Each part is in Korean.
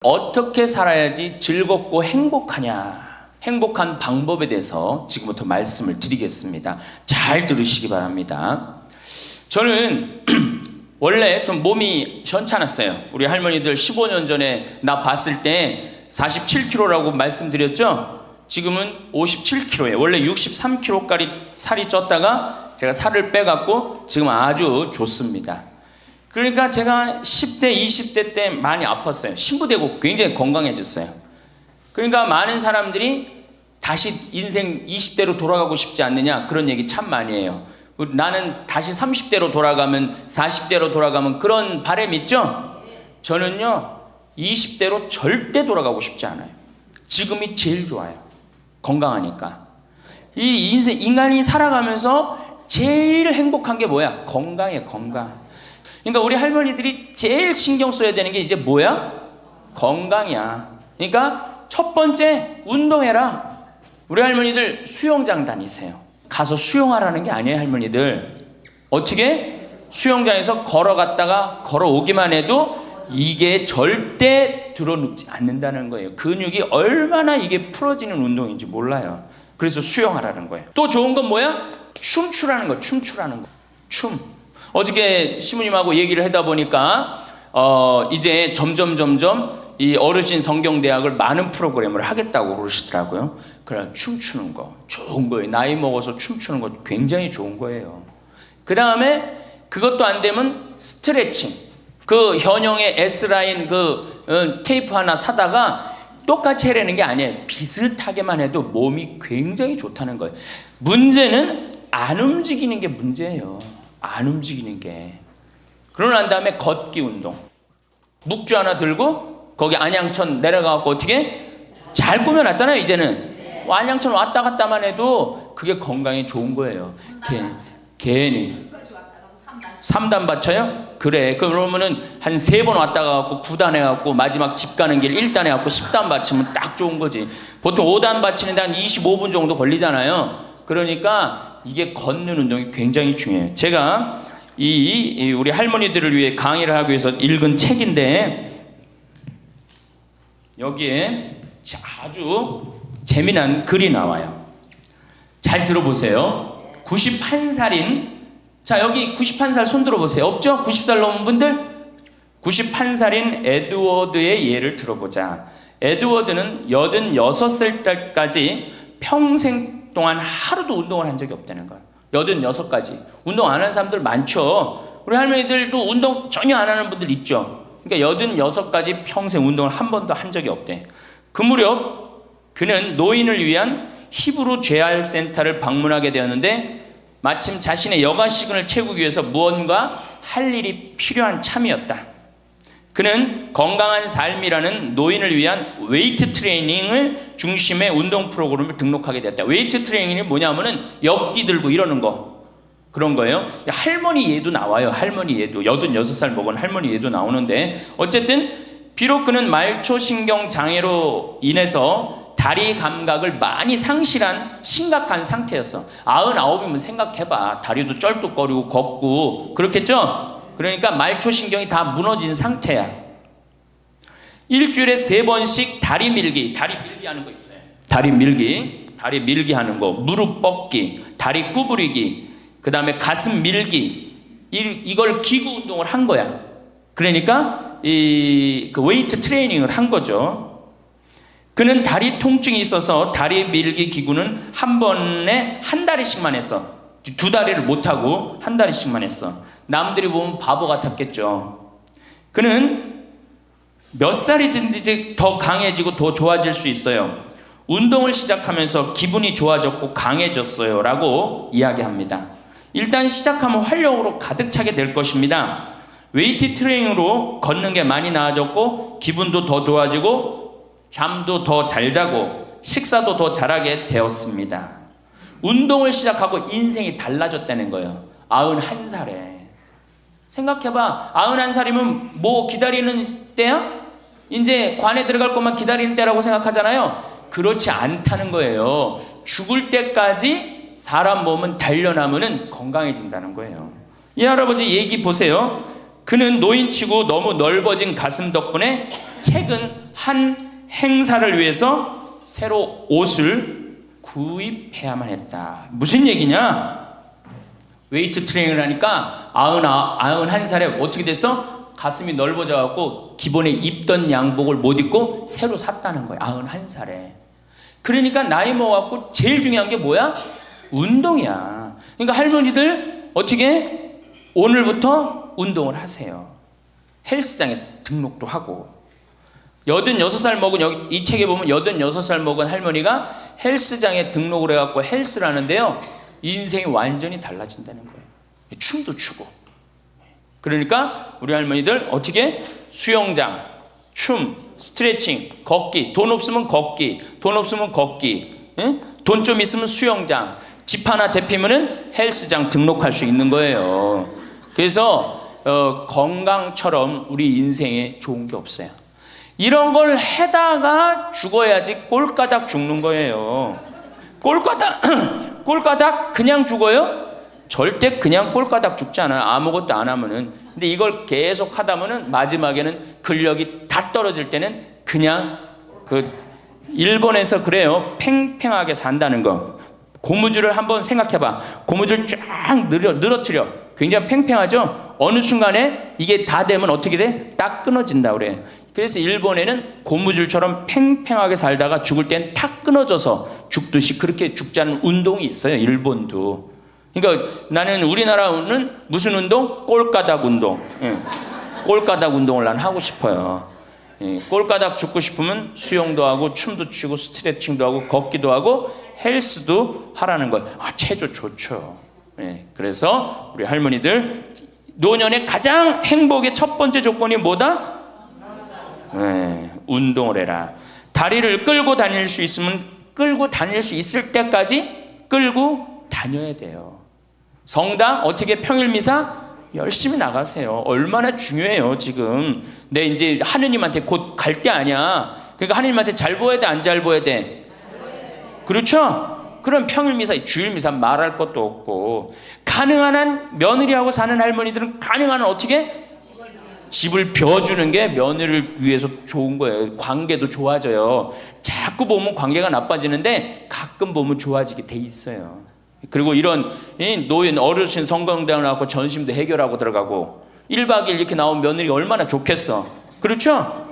어떻게 살아야지 즐겁고 행복하냐? 행복한 방법에 대해서 지금부터 말씀을 드리겠습니다. 잘 들으시기 바랍니다. 저는 원래 좀 몸이 현찮았어요. 우리 할머니들 15년 전에 나 봤을 때 47kg라고 말씀드렸죠? 지금은 57kg예요. 원래 63kg까지 살이 쪘다가 제가 살을 빼갖고 지금 아주 좋습니다. 그러니까 제가 10대, 20대 때 많이 아팠어요. 신부되고 굉장히 건강해졌어요. 그러니까 많은 사람들이 다시 인생 20대로 돌아가고 싶지 않느냐 그런 얘기 참 많이 해요. 나는 다시 30대로 돌아가면 40대로 돌아가면 그런 바람 있죠? 저는요 20대로 절대 돌아가고 싶지 않아요. 지금이 제일 좋아요. 건강하니까. 이 인생 인간이 살아가면서 제일 행복한 게 뭐야? 건강이에요. 건강. 그러니까 우리 할머니들이 제일 신경 써야 되는 게 이제 뭐야? 건강이야. 그러니까 첫 번째 운동해라. 우리 할머니들 수영장 다니세요. 가서 수영하라는 게 아니에요. 할머니들 어떻게? 수영장에서 걸어갔다가 걸어오기만 해도 이게 절대 들어눕지 않는다는 거예요. 근육이 얼마나 이게 풀어지는 운동인지 몰라요. 그래서 수영하라는 거예요. 또 좋은 건 뭐야? 춤추라는 거. 춤추라는 거. 춤. 어저께 시부님하고 얘기를 하다 보니까 이제 점점 이 어르신 성경대학을 많은 프로그램을 하겠다고 그러시더라고요. 그래 춤추는 거 좋은 거예요. 나이 먹어서 춤추는 거 굉장히 좋은 거예요. 그 다음에 그것도 안 되면 스트레칭. 그 현영의 S라인 그 테이프 하나 사다가 똑같이 해라는 게 아니에요. 비슷하게만 해도 몸이 굉장히 좋다는 거예요. 문제는 안 움직이는 게 문제예요. 안 움직이는 게. 그러고 난 다음에 걷기 운동. 묵주 하나 들고 거기 안양천 내려가고 어떻게? 잘 꾸며놨잖아요 이제는. 안양천 왔다 갔다만 해도 그게 건강에 좋은 거예요. 괜히 3단 받쳐요? 그래. 그러면은 한 3번 왔다 가고 9단 해갖고 마지막 집 가는 길 1단 해갖고 10단 받치면 딱 좋은 거지. 보통 5단 받치는데 한 25분 정도 걸리잖아요. 그러니까 이게 걷는 운동이 굉장히 중요해요. 제가 우리 할머니들을 위해 강의를 하기 위해서 읽은 책인데 여기에 아주 재미난 글이 나와요. 잘 들어보세요. 91살인 자 여기 91살 손 들어보세요. 없죠? 90살 넘은 분들? 91살인 에드워드의 예를 들어보자. 에드워드는 86살 때까지 평생 동안 하루도 운동을 한 적이 없다는 거예요. 86까지. 운동 안 하는 사람들 많죠. 우리 할머니들도 운동 전혀 안 하는 분들 있죠. 그러니까 86까지 평생 운동을 한 번도 한 적이 없대. 그 무렵 그는 노인을 위한 히브루 재활 센터를 방문하게 되었는데 마침 자신의 여가 시간을 채우기 위해서 무언가 할 일이 필요한 참이었다. 그는 건강한 삶이라는 노인을 위한 웨이트 트레이닝을 중심의 운동 프로그램을 등록하게 됐다. 웨이트 트레이닝이 뭐냐면은 엽기 들고 이러는 거. 그런 거예요. 할머니 예도 나와요. 할머니 예도. 86살 먹은 할머니 예도 나오는데 어쨌든 비록 그는 말초신경 장애로 인해서 다리 감각을 많이 상실한 심각한 상태였어. 99이면 생각해봐. 다리도 쩔뚝거리고 걷고 그렇겠죠? 그러니까 말초신경이 다 무너진 상태야. 일주일에 3번씩 다리 밀기 하는 거 있어요. 다리 밀기 하는 거, 무릎 뻗기, 다리 구부리기, 그 다음에 가슴 밀기, 이걸 기구 운동을 한 거야. 그러니까 그 웨이트 트레이닝을 한 거죠. 그는 다리 통증이 있어서 다리 밀기 기구는 한 번에 한 다리씩만 했어. 2다리를 못하고 한 다리씩만 했어. 남들이 보면 바보 같았겠죠. 그는 몇 살이든지 더 강해지고 더 좋아질 수 있어요. 운동을 시작하면서 기분이 좋아졌고 강해졌어요 라고 이야기합니다. 일단 시작하면 활력으로 가득 차게 될 것입니다. 웨이트 트레이닝으로 걷는 게 많이 나아졌고 기분도 더 좋아지고 잠도 더 잘 자고 식사도 더 잘하게 되었습니다. 운동을 시작하고 인생이 달라졌다는 거예요. 91살에. 생각해봐. 91살이면 뭐 기다리는 때야? 이제 관에 들어갈 것만 기다리는 때라고 생각하잖아요. 그렇지 않다는 거예요. 죽을 때까지 사람 몸은 단련하면 건강해진다는 거예요. 이 할아버지 얘기 보세요. 그는 노인치고 너무 넓어진 가슴 덕분에 책은 한 행사를 위해서 새로 옷을 구입해야만 했다. 무슨 얘기냐? 웨이트 트레이닝을 하니까 91살에 어떻게 됐어? 가슴이 넓어져 갖고 기본에 입던 양복을 못 입고 새로 샀다는 거예요. 91살에. 그러니까 나이 먹어갖고 제일 중요한 게 뭐야? 운동이야. 그러니까 할머니들 어떻게 오늘부터 운동을 하세요. 헬스장에 등록도 하고. 86살 먹은, 여기 이 책에 보면 86살 먹은 할머니가 헬스장에 등록을 해갖고 헬스를 하는데요, 인생이 완전히 달라진다는 거예요. 춤도 추고. 그러니까 우리 할머니들 어떻게? 수영장, 춤, 스트레칭, 걷기. 돈 없으면 걷기, 돈 없으면 걷기, 돈 좀 있으면 수영장, 집 하나 잡히면은 헬스장 등록할 수 있는 거예요. 그래서 건강처럼 우리 인생에 좋은 게 없어요. 이런 걸 해다가 죽어야지 꼴까닥 죽는 거예요. 꼴까닥 그냥 죽어요? 절대 그냥 꼴까닥 죽지 않아요. 아무것도 안 하면은. 근데 이걸 계속 하다 보면은 마지막에는 근력이 다 떨어질 때는 그냥 일본에서 그래요. 팽팽하게 산다는 거. 고무줄을 한번 생각해봐. 고무줄 쫙 늘어뜨려. 굉장히 팽팽하죠? 어느 순간에 이게 다 되면 어떻게 돼? 딱 끊어진다 그래. 그래서 일본에는 고무줄처럼 팽팽하게 살다가 죽을 땐 탁 끊어져서 죽듯이 그렇게 죽지 않은 운동이 있어요. 일본도. 그러니까 나는 우리나라는 무슨 운동? 꼴까닥 운동. 꼴까닥 운동을 난 하고 싶어요. 꼴까닥 죽고 싶으면 수영도 하고 춤도 추고 스트레칭도 하고 걷기도 하고 헬스도 하라는 거예요. 체조 좋죠. 그래서 우리 할머니들 노년의 가장 행복의 첫 번째 조건이 뭐다? 운동을 해라. 다리를 끌고 다닐 수 있으면 끌고 다닐 수 있을 때까지 끌고 다녀야 돼요. 성당 어떻게 평일미사 열심히 나가세요. 얼마나 중요해요. 지금 내 이제 하느님한테 곧 갈 때 아니야. 그러니까 하느님한테 잘 보여야 돼, 안 잘 보여야 돼? 그렇죠? 그럼 평일미사, 주일미사 말할 것도 없고. 가능한 한 며느리하고 사는 할머니들은 가능한 한 어떻게? 집을 벼주는 게 며느리를 위해서 좋은 거예요. 관계도 좋아져요. 자꾸 보면 관계가 나빠지는데 가끔 보면 좋아지게 돼 있어요. 그리고 이런 노인 어르신 성경대학 나왔고 전심도 해결하고 들어가고 1박 2일 이렇게 나온 며느리 얼마나 좋겠어. 그렇죠?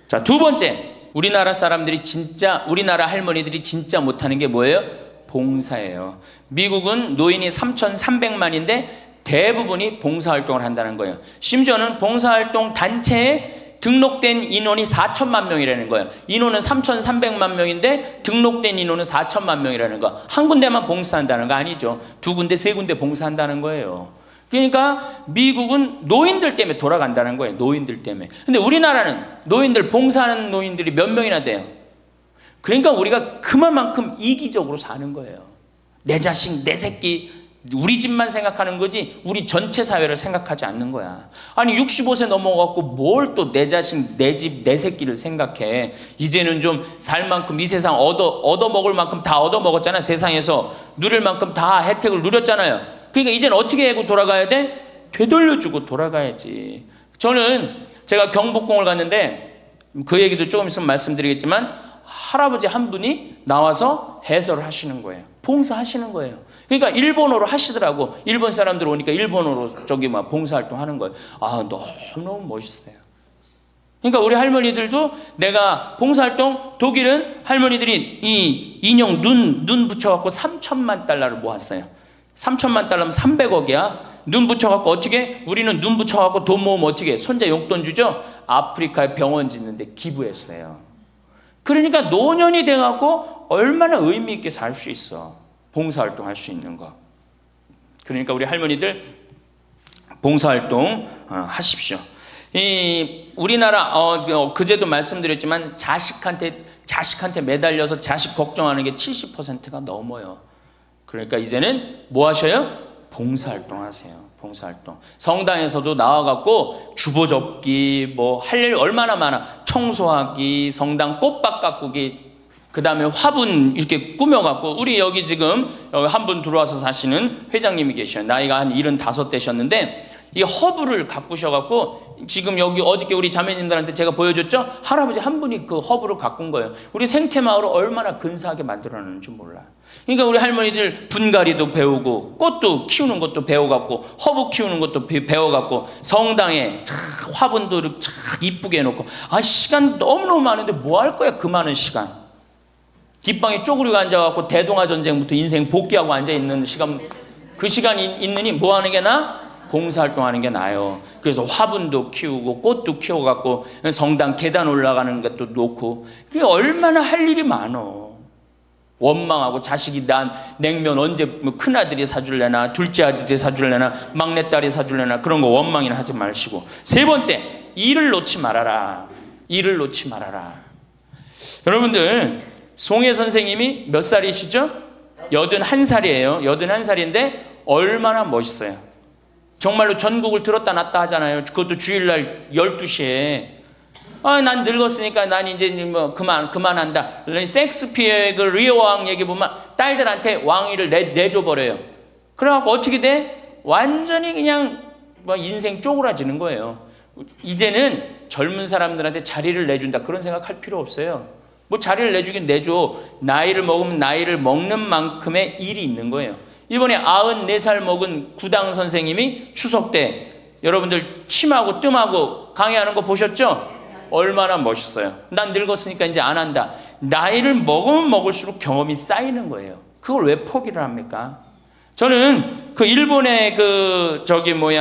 자, 두 번째, 우리나라 사람들이 진짜, 우리나라 할머니들이 진짜 못하는 게 뭐예요? 봉사예요. 미국은 노인이 3,300만인데 대부분이 봉사활동을 한다는 거예요. 심지어는 봉사활동 단체에 등록된 인원이 4천만 명이라는 거예요. 인원은 3,300만 명인데 등록된 인원은 4천만 명이라는 거. 한 군데만 봉사한다는 거 아니죠. 두 군데, 세 군데 봉사한다는 거예요. 그러니까 미국은 노인들 때문에 돌아간다는 거예요. 노인들 때문에. 근데 우리나라는 노인들, 봉사하는 노인들이 몇 명이나 돼요. 그러니까 우리가 그만큼 이기적으로 사는 거예요. 내 자식, 내 새끼, 우리 집만 생각하는 거지 우리 전체 사회를 생각하지 않는 거야. 아니 65세 넘어갖고 뭘 또 내 자식, 내 집, 내 새끼를 생각해. 이제는 좀 살 만큼 이 세상 얻어먹을 만큼 다 얻어먹었잖아. 세상에서 누릴 만큼 다 혜택을 누렸잖아요. 그러니까 이제는 어떻게 하고 돌아가야 돼? 되돌려주고 돌아가야지. 저는 제가 경복궁을 갔는데 그 얘기도 조금 있으면 말씀드리겠지만 할아버지 한 분이 나와서 해설을 하시는 거예요. 봉사하시는 거예요. 그러니까 일본어로 하시더라고. 일본 사람들 오니까 일본어로 저기 막 봉사활동 하는 거예요. 너무 멋있어요. 그러니까 우리 할머니들도 내가 봉사활동, 독일은 할머니들이 이 인형 눈 붙여갖고 3천만 달러를 모았어요. 3천만 달러면 300억이야. 눈 붙여갖고 어떻게? 우리는 눈 붙여갖고 돈 모으면 어떻게? 손자 용돈 주죠? 아프리카에 병원 짓는데 기부했어요. 그러니까 노년이 돼갖고 얼마나 의미 있게 살 수 있어. 봉사활동 할 수 있는 거. 그러니까 우리 할머니들 봉사활동 하십시오. 우리나라 그제도 말씀드렸지만 자식한테 매달려서 자식 걱정하는 게 70%가 넘어요. 그러니까 이제는 뭐 하셔요? 봉사활동 하세요. 봉사활동. 성당에서도 나와갖고 주보 접기 뭐 할 일 얼마나 많아. 청소하기, 성당 꽃밭 가꾸기, 그 다음에 화분 이렇게 꾸며갖고, 우리 여기 지금 한 분 들어와서 사시는 회장님이 계셔요. 나이가 한 75 되셨는데 이 허브를 가꾸셔갖고 지금 여기 어저께 우리 자매님들한테 제가 보여줬죠? 할아버지 한 분이 그 허브를 가꾼 거예요. 우리 생태마을을 얼마나 근사하게 만들어놨는지 몰라. 그러니까 우리 할머니들 분갈이도 배우고 꽃도 키우는 것도 배워갖고 허브 키우는 것도 배워갖고 성당에 화분도 참 이쁘게 해놓고 시간 너무너무 많은데 뭐 할 거야 그 많은 시간. 뒷방에 쪼그리고 앉아갖고 대동아 전쟁부터 인생 복귀하고 앉아있는 시간, 그 시간이 있느니 뭐 하는 게 나아? 봉사활동하는 게 나아요. 그래서 화분도 키우고 꽃도 키워갖고 성당 계단 올라가는 것도 놓고 그게 얼마나 할 일이 많어. 원망하고 자식이 난 냉면 언제 큰아들이 사줄래나 둘째 아들이 사줄래나 막내딸이 사줄래나 그런 거 원망이나 하지 마시고. 세 번째, 일을 놓지 말아라. 일을 놓지 말아라. 여러분들 송혜 선생님이 몇 살이시죠? 81살이에요. 81살인데 얼마나 멋있어요. 정말로 전국을 들었다 놨다 하잖아요. 그것도 주일날 12시에. 난 늙었으니까 난 이제 뭐 그만한다. 섹스피어의 그 리어 왕 얘기 보면 딸들한테 왕위를 내줘버려요. 그래갖고 어떻게 돼? 완전히 그냥 뭐 인생 쪼그라지는 거예요. 이제는 젊은 사람들한테 자리를 내준다 그런 생각할 필요 없어요. 뭐 자리를 내주긴 내줘. 나이를 먹으면 나이를 먹는 만큼의 일이 있는 거예요. 이번에 94살 먹은 구당 선생님이 추석 때 여러분들 침하고 뜸하고 강의하는 거 보셨죠? 얼마나 멋있어요. 난 늙었으니까 이제 안 한다. 나이를 먹으면 먹을수록 경험이 쌓이는 거예요. 그걸 왜 포기를 합니까? 저는 그 일본의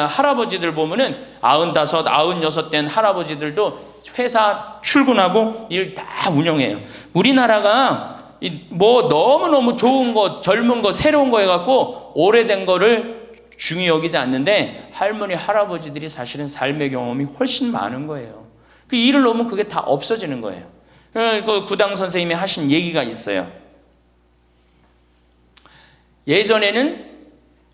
할아버지들 보면은 95, 96 된 할아버지들도 회사 출근하고 일 다 운영해요. 우리나라가 뭐 너무너무 좋은 거, 젊은 거, 새로운 거 해갖고 오래된 거를 중히 여기지 않는데 할머니, 할아버지들이 사실은 삶의 경험이 훨씬 많은 거예요. 그 일을 놓으면 그게 다 없어지는 거예요. 그 구당 선생님이 하신 얘기가 있어요. 예전에는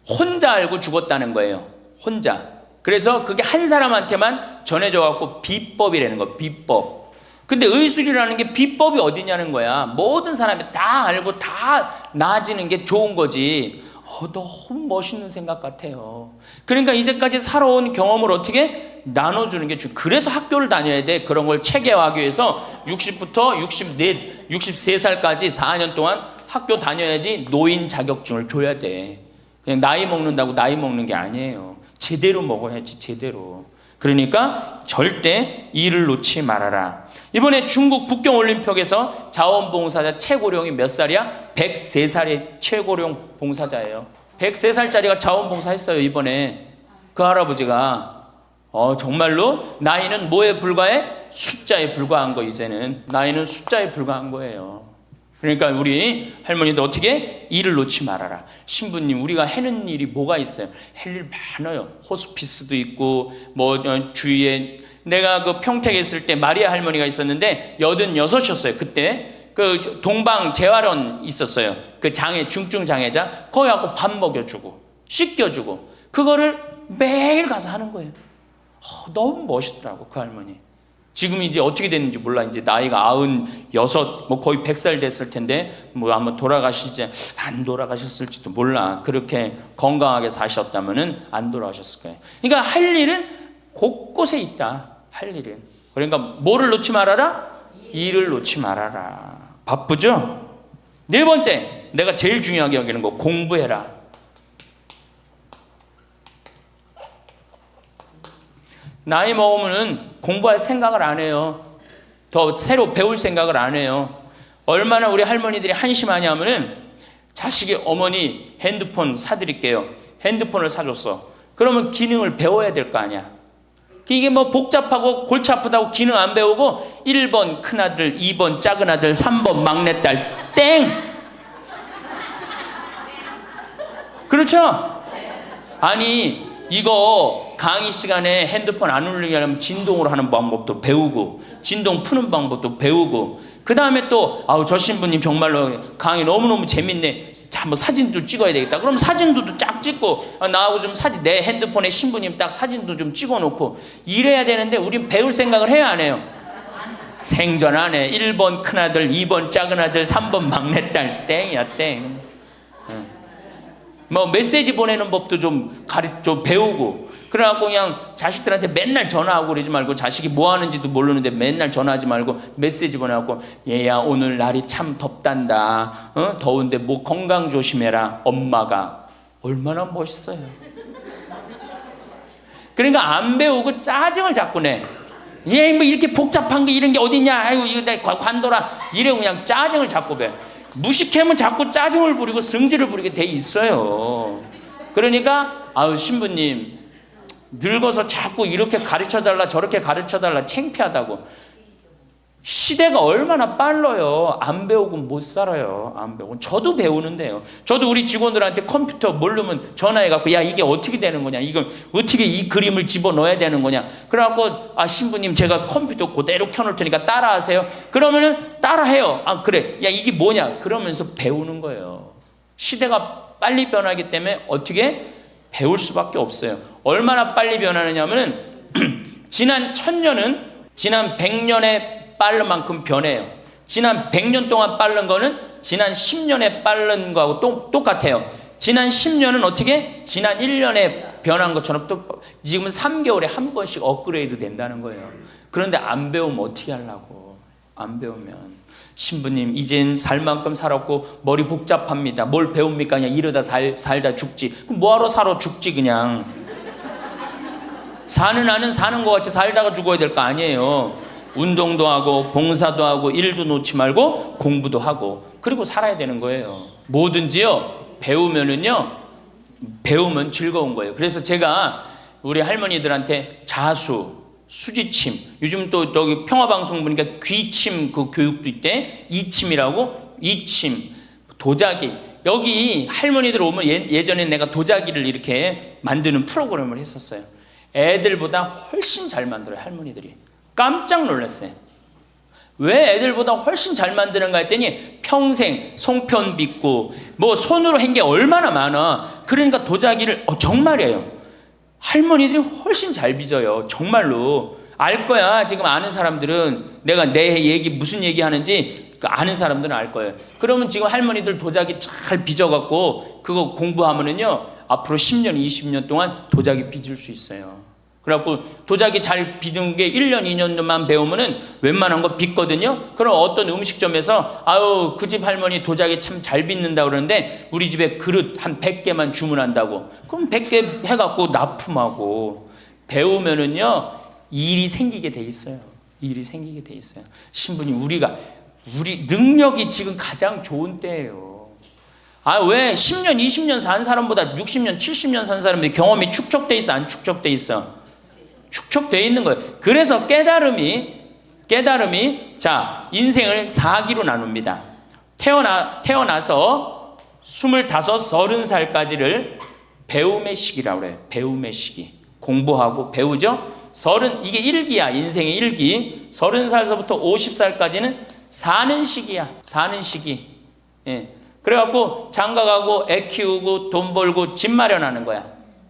혼자 알고 죽었다는 거예요. 혼자. 그래서 그게 한 사람한테만 전해져갖고 비법이라는 거예요. 비법. 근데 의술이라는 게 비법이 어디냐는 거야. 모든 사람이 다 알고 다 나아지는 게 좋은 거지. 너무 멋있는 생각 같아요. 그러니까 이제까지 살아온 경험을 어떻게 나눠주는 게 중요해요. 그래서 학교를 다녀야 돼. 그런 걸 체계화하기 위해서 60부터 63살까지 4년 동안 학교 다녀야지 노인 자격증을 줘야 돼. 그냥 나이 먹는다고 나이 먹는 게 아니에요. 제대로 먹어야지, 제대로. 그러니까 절대 일을 놓지 말아라. 이번에 중국 북경올림픽에서 자원봉사자 최고령이 몇 살이야? 103살의 최고령 봉사자예요. 103살짜리가 자원봉사했어요. 이번에 그 할아버지가 정말로 나이는 뭐에 불과해? 숫자에 불과한 거. 이제는 나이는 숫자에 불과한 거예요. 그러니까 우리 할머니도 어떻게? 일을 놓지 말아라. 신부님, 우리가 해는 일이 뭐가 있어요? 할 일 많아요. 호스피스도 있고 뭐 주위에 내가 그 평택에 있을 때 마리아 할머니가 있었는데 86이었어요. 그때 그 동방 재활원 있었어요. 그 장애, 중증 장애자. 거기 가고 밥 먹여주고 씻겨주고 그거를 매일 가서 하는 거예요. 너무 멋있더라고 그 할머니. 지금 이제 어떻게 됐는지 몰라. 이제 나이가 96, 뭐 거의 100살 됐을 텐데, 뭐 아마 안 돌아가셨을지도 몰라. 그렇게 건강하게 사셨다면은 안 돌아가셨을 거예요. 그러니까 할 일은 곳곳에 있다. 할 일은. 그러니까 뭐를 놓지 말아라? 일을 놓지 말아라. 바쁘죠? 네 번째, 내가 제일 중요하게 여기는 거, 공부해라. 나이 먹으면은 공부할 생각을 안 해요. 더 새로 배울 생각을 안 해요. 얼마나 우리 할머니들이 한심하냐면은 자식이 어머니 핸드폰 사드릴게요. 핸드폰을 사줬어. 그러면 기능을 배워야 될 거 아니야. 이게 뭐 복잡하고 골치 아프다고 기능 안 배우고 1번 큰아들, 2번 작은아들, 3번 막내딸 땡! 그렇죠? 아니 이거 강의 시간에 핸드폰 안 울리게 하려면 진동으로 하는 방법도 배우고 진동 푸는 방법도 배우고 그 다음에 또 저 신부님 정말로 강의 너무너무 재밌네. 한번 사진도 찍어야 되겠다. 그럼 사진도 쫙 찍고 나하고 좀 사진 내 핸드폰에 신부님 딱 사진도 좀 찍어놓고 이래야 되는데 우린 배울 생각을 해야 안 해요? 생전 안 해. 1번 큰아들, 2번 작은아들, 3번 막내딸 땡이야 땡. 뭐 메시지 보내는 법도 좀 배우고 그래갖고 그냥 자식들한테 맨날 전화하고 그러지 말고, 자식이 뭐 하는지도 모르는데 맨날 전화하지 말고 메시지 보내갖고, 얘야 오늘 날이 참 덥단다, 더운데 뭐 건강 조심해라. 엄마가 얼마나 멋있어요. 그러니까 안 배우고 짜증을 자꾸 내. 얘 뭐 이렇게 복잡한 게 이런 게 어딨냐, 아이고 이거 내 관둬라, 이래 그냥 짜증을 자꾸 배. 무식하면 자꾸 짜증을 부리고 성질을 부리게 돼 있어요. 그러니까 아유 신부님 늙어서 자꾸 이렇게 가르쳐달라 저렇게 가르쳐달라 창피하다고. 시대가 얼마나 빨라요. 안 배우고 못 살아요. 안 배우고. 저도 배우는데요. 저도 우리 직원들한테 컴퓨터 모르면 전화해갖고, 야 이게 어떻게 되는 거냐, 이걸 어떻게 이 그림을 집어넣어야 되는 거냐. 그래갖고 아 신부님 제가 컴퓨터 그대로 켜놓을 테니까 따라하세요. 그러면은 따라해요. 아 그래, 야 이게 뭐냐, 그러면서 배우는 거예요. 시대가 빨리 변하기 때문에 어떻게 배울 수밖에 없어요. 얼마나 빨리 변하느냐면은 지난 1000년은 지난 100년에 빠른 만큼 변해요. 지난 100년 동안 빠른 거는 지난 10년에 빠른 거하고 똑같아요. 지난 10년은 어떻게? 지난 1년에 변한 것처럼 또 지금은 3개월에 한 번씩 업그레이드 된다는 거예요. 그런데 안 배우면 어떻게 하려고. 안 배우면. 신부님 이젠 살 만큼 살았고 머리 복잡합니다. 뭘 배웁니까? 그냥 이러다 살다 죽지. 그럼 뭐하러 살아 죽지 그냥. 사는 아는 사는 것 같이 살다가 죽어야 될 거 아니에요. 운동도 하고 봉사도 하고 일도 놓지 말고 공부도 하고 그리고 살아야 되는 거예요. 뭐든지요 배우면은요, 배우면 즐거운 거예요. 그래서 제가 우리 할머니들한테 자수, 수지침, 요즘 또 저기 평화방송 보니까 귀침 그 교육도 있대. 이침이라고. 이침, 도자기. 여기 할머니들 오면 예전에 내가 도자기를 이렇게 만드는 프로그램을 했었어요. 애들보다 훨씬 잘 만들어요 할머니들이. 깜짝 놀랐어요. 왜 애들보다 훨씬 잘 만드는가 했더니 평생 송편 빚고 뭐 손으로 한 게 얼마나 많아. 그러니까 도자기를 정말이에요. 할머니들이 훨씬 잘 빚어요. 정말로. 알 거야. 지금 아는 사람들은 내가 내 얘기 무슨 얘기 하는지 아는 사람들은 알 거예요. 그러면 지금 할머니들 도자기 잘 빚어갖고 그거 공부하면은요 앞으로 10년 20년 동안 도자기 빚을 수 있어요. 그래갖고 도자기 잘 빚은 게 1년 2년만 배우면은 웬만한 거 빚거든요. 그럼 어떤 음식점에서 아유 그 집 할머니 도자기 참 잘 빚는다 그러는데 우리 집에 그릇 한 100개만 주문한다고. 그럼 100개 해갖고 납품하고. 배우면은요 일이 생기게 돼 있어요. 일이 생기게 돼 있어요. 신부님 우리 능력이 지금 가장 좋은 때예요. 아 왜 10년 20년 산 사람보다 60년 70년 산 사람들이 경험이 축적돼 있어 안 축적돼 있어? 축적되어 있는 거예요. 그래서 깨달음이 자 인생을 4기로 나눕니다. 태어나서 25, 30살까지를 배움의 시기라고 그래요. 배움의 시기. 공부하고 배우죠. 이게 1기야. 인생의 1기. 30살서부터 50살까지는 사는 시기야. 사는 시기. 예. 그래갖고 장가가고 애 키우고 돈 벌고 집 마련하는 거야.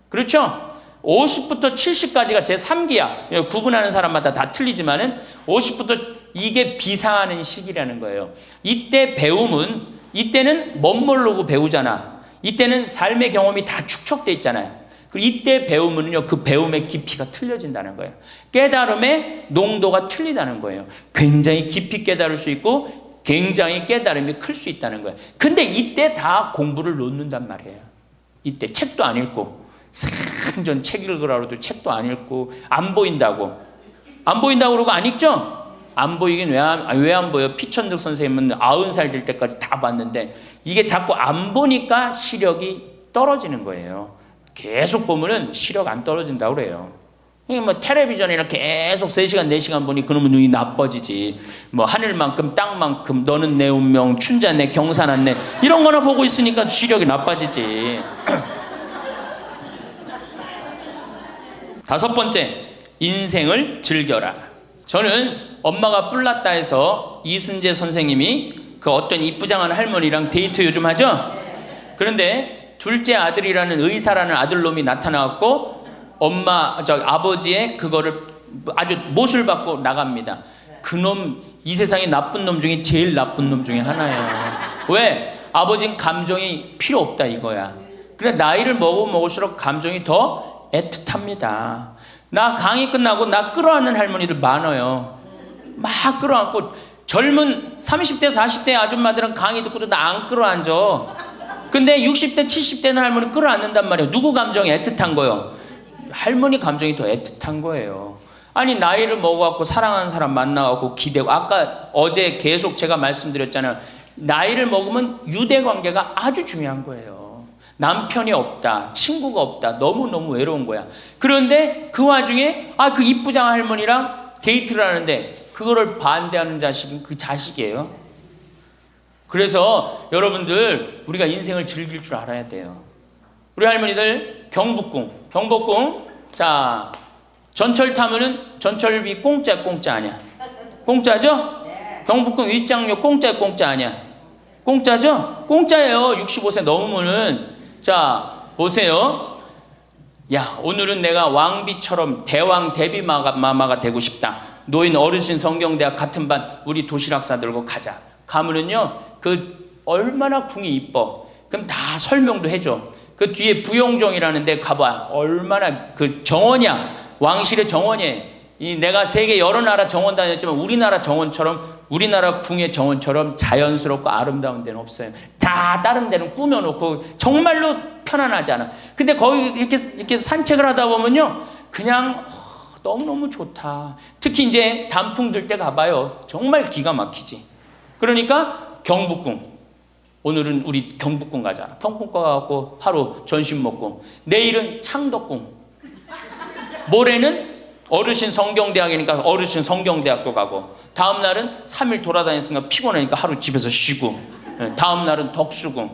그렇죠? 50부터 70까지가 제3기야. 구분하는 사람마다 다 틀리지만은 50부터 이게 비상하는 시기라는 거예요. 이때 배움은 이때는 멋모르고 배우잖아. 이때는 삶의 경험이 다 축적돼 있잖아요. 그리고 이때 배우면요 그 배움의 깊이가 틀려진다는 거예요. 깨달음의 농도가 틀리다는 거예요. 굉장히 깊이 깨달을 수 있고 굉장히 깨달음이 클 수 있다는 거예요. 근데 이때 다 공부를 놓는단 말이에요. 이때 책도 안 읽고 생전 책 읽으라고 해도 책도 안 읽고 안 보인다고 그러고 안 읽죠? 안 보이긴 왜 안 보여? 피천득 선생님은 90살 될 때까지 다 봤는데 이게 자꾸 안 보니까 시력이 떨어지는 거예요. 계속 보면은 시력 안 떨어진다고 그래요. 뭐 텔레비전이나 계속 3시간 4시간 보니 그놈의 눈이 나빠지지. 뭐 하늘만큼 땅만큼 너는 내 운명 춘자 내 경산한 내 이런 거나 보고 있으니까 시력이 나빠지지. 5번째, 인생을 즐겨라. 저는 엄마가 뿔났다 해서 이순재 선생님이 그 어떤 이쁘장한 할머니랑 데이트 요즘 하죠? 그런데 둘째 아들이라는 의사라는 아들놈이 나타나갖고 아버지의 그거를 아주 못을 받고 나갑니다. 그놈 이 세상에 나쁜 놈 중에 제일 나쁜 놈 중에 하나예요. 왜? 아버지는 감정이 필요 없다 이거야. 그래 나이를 먹을수록 감정이 더 애틋합니다. 나 강의 끝나고 나 끌어안는 할머니들 많아요. 막 끌어안고 젊은 30대 40대 아줌마들은 강의 듣고도 나 안 끌어안죠. 근데 60대 70대는 할머니 끌어안는단 말이에요. 누구 감정이 애틋한 거예요? 할머니 감정이 더 애틋한 거예요. 아니 나이를 먹어갖고 사랑하는 사람 만나갖고 기대고, 아까 어제 계속 제가 말씀드렸잖아요. 나이를 먹으면 유대관계가 아주 중요한 거예요. 남편이 없다, 친구가 없다, 너무너무 외로운 거야. 그런데 그 와중에 그 이쁘장 할머니랑 데이트를 하는데 그거를 반대하는 자식은 그 자식이에요. 그래서 여러분들 우리가 인생을 즐길 줄 알아야 돼요. 우리 할머니들 경복궁 자 전철 타면은 전철비 공짜 아니야? 공짜죠? 경복궁 입장료 공짜 아니야? 공짜죠? 공짜예요. 65세 넘으면은. 자 보세요. 야 오늘은 내가 왕비처럼 대왕 대비마마가 되고 싶다. 노인 어르신 성경대학 같은 반 우리 도시락 싸들고 가자. 가면은요 그 얼마나 궁이 이뻐. 그럼 다 설명도 해줘. 그 뒤에 부용정이라는 데 가봐. 얼마나 그 정원이야. 왕실의 정원이에요. 이 내가 세계 여러 나라 정원 다녔지만 우리나라 정원처럼, 우리나라 궁의 정원처럼 자연스럽고 아름다운 데는 없어요. 다 다른 데는 꾸며놓고 정말로 편안하지 않아. 근데 거기 이렇게 산책을 하다 보면요 그냥 너무너무 좋다. 특히 이제 단풍 들 때 가봐요. 정말 기가 막히지. 그러니까 경복궁. 오늘은 우리 경복궁 가자. 경복궁 가갖고 하루 점심 먹고, 내일은 창덕궁, 모레는 어르신 성경대학이니까 어르신 성경대학도 가고, 다음 날은 3일 돌아다녔으니까 피곤하니까 하루 집에서 쉬고, 다음 날은 덕수궁.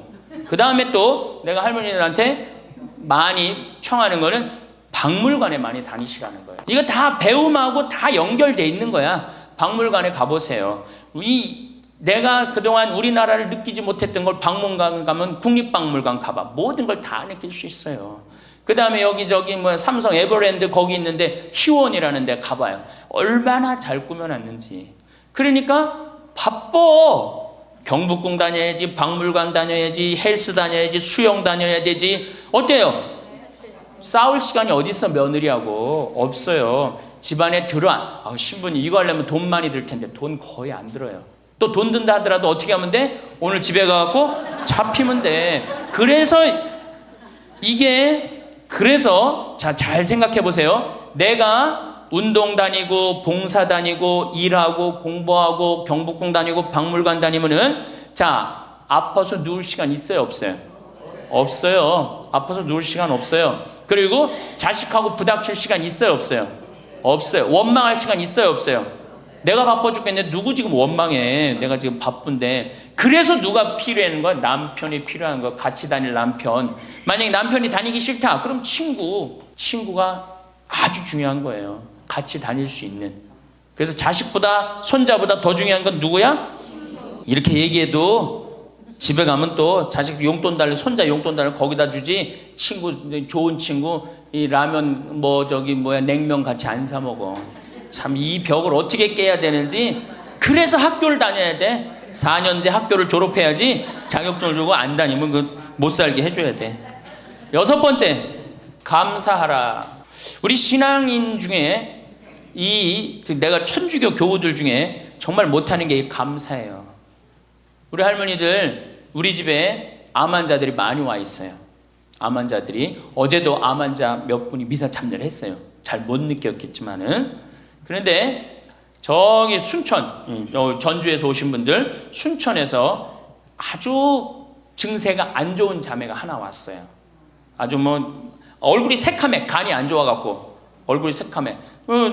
그 다음에 또 내가 할머니들한테 많이 청하는 거는 박물관에 많이 다니시라는 거예요. 이거 다 배움하고 다 연결돼 있는 거야. 박물관에 가보세요. 내가 그동안 우리나라를 느끼지 못했던 걸 박물관 가면 국립박물관 가봐. 모든 걸 다 느낄 수 있어요. 그 다음에 여기저기 삼성 에버랜드 거기 있는데 희원이라는 데 가봐요. 얼마나 잘 꾸며놨는지. 그러니까 바빠. 경복궁 다녀야지, 박물관 다녀야지, 헬스 다녀야지, 수영 다녀야 되지. 어때요? 싸울 시간이 어디 있어? 며느리하고 없어요. 집안에 신부님 이거 하려면 돈 많이 들 텐데 돈 거의 안 들어요. 또 돈 든다 하더라도 어떻게 하면 돼? 오늘 집에 가갖고 잡히면 돼. 그래서 잘 생각해 보세요. 내가 운동 다니고 봉사 다니고 일하고 공부하고 경복궁 다니고 박물관 다니면은 아파서 누울 시간 있어요, 없어요? 없어요. 아파서 누울 시간 없어요. 그리고 자식하고 부닥칠 시간 있어요, 없어요? 없어요. 원망할 시간 있어요, 없어요? 내가 바빠 죽겠는데 누구 지금 원망해? 내가 지금 바쁜데. 그래서 누가 필요한 거야? 남편이 필요한 거야. 같이 다닐 남편. 만약에 남편이 다니기 싫다, 그럼 친구가 아주 중요한 거예요. 같이 다닐 수 있는. 그래서 자식보다 손자보다 더 중요한 건 누구야? 이렇게 얘기해도 집에 가면 또 자식 용돈 달래, 손자 용돈 달래 거기다 주지. 좋은 친구 이 라면 냉면 같이 안 사 먹어. 참 이 벽을 어떻게 깨야 되는지. 그래서 학교를 다녀야 돼. 4년제 학교를 졸업해야지. 자격증을 주고 안 다니면 못 살게 해줘야 돼. 6번째, 감사하라. 우리 신앙인 중에 내가 천주교 교우들 중에 정말 못하는 게 감사해요. 우리 할머니들 우리 집에 암 환자들이 많이 와 있어요. 암 환자들이. 어제도 암 환자 몇 분이 미사 참여를 했어요. 잘 못 느꼈겠지만은. 그런데 저기 순천, 전주에서 오신 분들, 순천에서 아주 증세가 안 좋은 자매가 하나 왔어요. 아주 얼굴이 새카매, 간이 안 좋아갖고 얼굴이 새카매.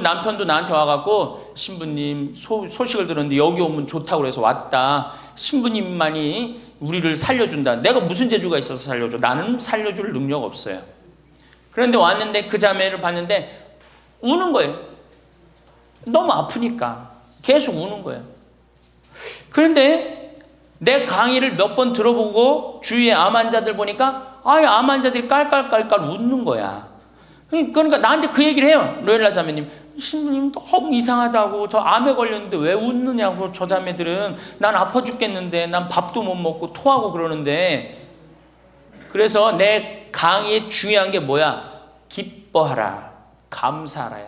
남편도 나한테 와갖고 신부님 소식을 들었는데 여기 오면 좋다고 그래서 왔다. 신부님만이 우리를 살려준다. 내가 무슨 재주가 있어서 살려줘? 나는 살려줄 능력 없어요. 그런데 왔는데 그 자매를 봤는데 우는 거예요. 너무 아프니까 계속 우는 거예요. 그런데 내 강의를 몇 번 들어보고 주위에 암 환자들 보니까 암 환자들이 깔깔깔깔 웃는 거야. 그러니까 나한테 그 얘기를 해요. 로엘라 자매님, 신부님 너무 이상하다고. 저 암에 걸렸는데 왜 웃느냐고. 저 자매들은 난 아파 죽겠는데, 난 밥도 못 먹고 토하고 그러는데. 그래서 내 강의에 중요한 게 뭐야? 기뻐하라, 감사하라야.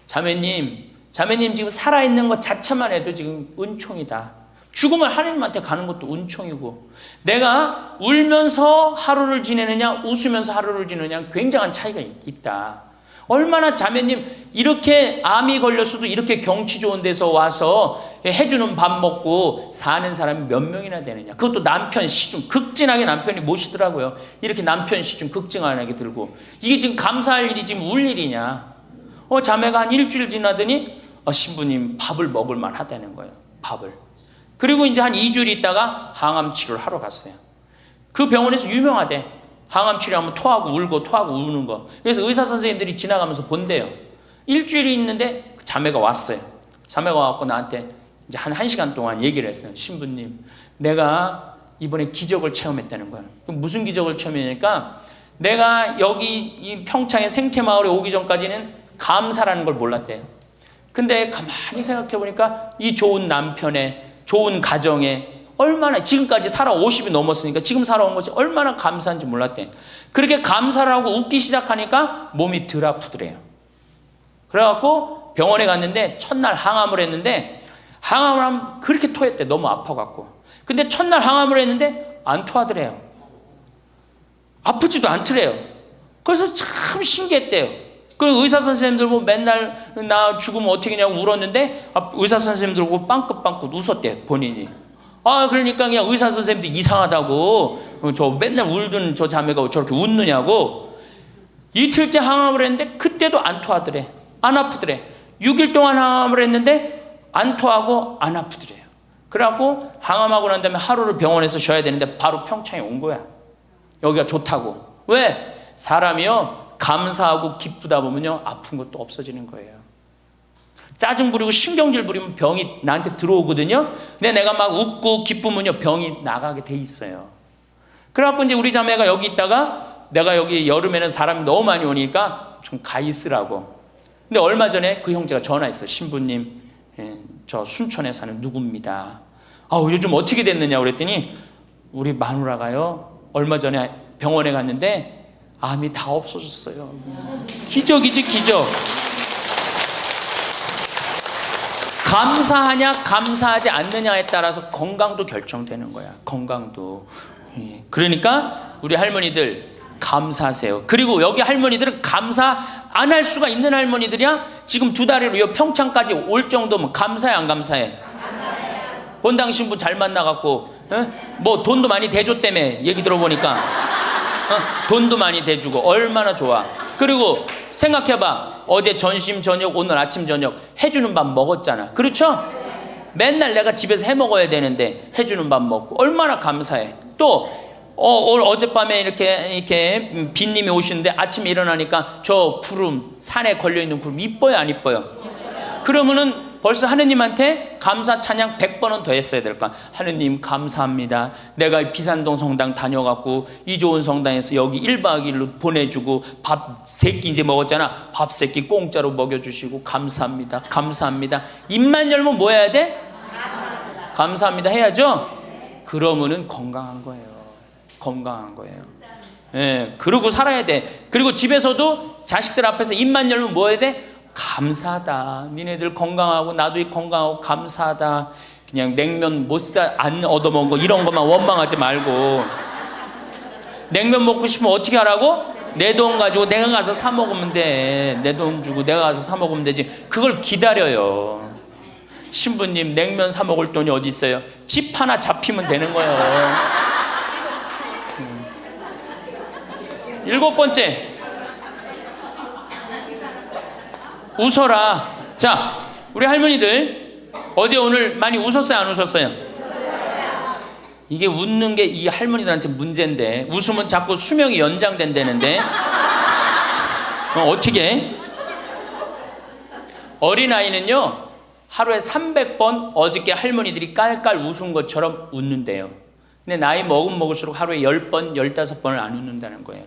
자매님 지금 살아있는 것 자체만 해도 지금 은총이다. 죽으면 하나님한테 가는 것도 은총이고, 내가 울면서 하루를 지내느냐 웃으면서 하루를 지내느냐 굉장한 차이가 있다. 얼마나 자매님 이렇게 암이 걸렸어도 이렇게 경치 좋은 데서 와서 해주는 밥 먹고 사는 사람이 몇 명이나 되느냐. 그것도 남편 시중 극진하게 남편이 모시더라고요. 이렇게 남편 시중 극진하게 들고. 이게 지금 감사할 일이 지금 울 일이냐. 자매가 한 일주일 지나더니 신부님 밥을 먹을 만하다는 거예요. 밥을. 그리고 이제 한 2주일 있다가 항암 치료를 하러 갔어요. 그 병원에서 유명하대. 항암 치료하면 토하고 울고 토하고 우는 거. 그래서 의사 선생님들이 지나가면서 본대요. 일주일이 있는데 자매가 왔어요. 자매가 와갖고 나한테 이제 한 1시간 동안 얘기를 했어요. 신부님, 내가 이번에 기적을 체험했다는 거예요. 그럼 무슨 기적을 체험했냐니까, 내가 여기 이 평창의 생태마을에 오기 전까지는 감사라는 걸 몰랐대요. 근데 가만히 생각해 보니까 이 좋은 남편의 좋은 가정에 얼마나 지금까지 살아 50이 넘었으니까 지금 살아온 것이 얼마나 감사한지 몰랐대. 그렇게 감사를 하고 웃기 시작하니까 몸이 덜 아프더래요. 그래갖고 병원에 갔는데 첫날 항암을 했는데, 항암을 하면 그렇게 토했대. 너무 아파갖고. 근데 첫날 항암을 했는데 안 토하더래요. 아프지도 않더래요. 그래서 참 신기했대요. 그 의사 선생님들 보고 맨날 나 죽으면 어떻게 하냐고 울었는데 의사 선생님들 보고 빵긋빵긋 웃었대, 본인이. 그러니까 그냥 의사 선생님도 이상하다고, 저 맨날 울던 저 자매가 저렇게 웃느냐고. 이틀째 항암을 했는데 그때도 안 토하더래. 안 아프더래. 6일 동안 항암을 했는데 안 토하고 안 아프더래요. 그래갖고 항암하고 난 다음에 하루를 병원에서 쉬어야 되는데 바로 평창에 온 거야. 여기가 좋다고. 왜? 사람이요 감사하고 기쁘다 보면요 아픈 것도 없어지는 거예요. 짜증 부리고 신경질 부리면 병이 나한테 들어오거든요. 근데 내가 막 웃고 기쁘면요 병이 나가게 돼 있어요. 그래갖고 이제 우리 자매가 여기 있다가, 내가 여기 여름에는 사람이 너무 많이 오니까 좀 가 있으라고. 근데 얼마 전에 그 형제가 전화했어요. 신부님, 저 순천에 사는 누구입니다. 요즘 어떻게 됐느냐 그랬더니, 우리 마누라가요 얼마 전에 병원에 갔는데 암이 다 없어졌어요. 기적이지, 기적. 감사하냐 감사하지 않느냐에 따라서 건강도 결정되는 거야. 건강도. 그러니까 우리 할머니들 감사하세요. 그리고 여기 할머니들은 감사 안 할 수가 있는 할머니들이야. 지금 2달이로 평창까지 올 정도면 감사해 안 감사해? 본당 신부 잘 만나갖고 뭐 돈도 많이 대줬다며, 얘기 들어보니까. 돈도 많이 대주고 얼마나 좋아. 그리고 생각해봐. 어제 점심 저녁 오늘 아침 저녁 해주는 밥 먹었잖아. 그렇죠? 맨날 내가 집에서 해 먹어야 되는데 해주는 밥 먹고 얼마나 감사해. 또 어젯밤에 이렇게 빈님이 오시는데 아침에 일어나니까 저 구름, 산에 걸려있는 구름 이뻐요 안 이뻐요? 그러면은 벌써 하느님한테 감사 찬양 100번은 더 했어야 될까? 하느님 감사합니다. 내가 비산동 성당 다녀갖고 이 좋은 성당에서 여기 1박 2일로 보내주고 밥 3끼 이제 먹었잖아. 밥 3끼 공짜로 먹여주시고 감사합니다. 감사합니다. 입만 열면 뭐 해야 돼? 감사합니다 해야죠? 그러면은 건강한 거예요. 건강한 거예요. 예, 그러고 살아야 돼. 그리고 집에서도 자식들 앞에서 입만 열면 뭐 해야 돼? 감사하다. 니네들 건강하고 나도 건강하고 감사하다. 그냥 냉면 안 얻어먹은 거 이런 것만 원망하지 말고. 냉면 먹고 싶으면 어떻게 하라고? 내 돈 가지고 내가 가서 사 먹으면 돼. 내 돈 주고 내가 가서 사 먹으면 되지. 그걸 기다려요. 신부님 냉면 사 먹을 돈이 어디 있어요? 집 하나 잡히면 되는 거예요. 7번째, 웃어라. 자, 우리 할머니들 어제 오늘 많이 웃었어요 안 웃었어요? 이게 웃는 게 이 할머니들한테 문제인데, 웃으면 자꾸 수명이 연장된다는데 어떻게? 어린아이는요 하루에 300번 어저께 할머니들이 깔깔 웃은 것처럼 웃는데요. 근데 나이 먹을수록 하루에 10번, 15번을 안 웃는다는 거예요.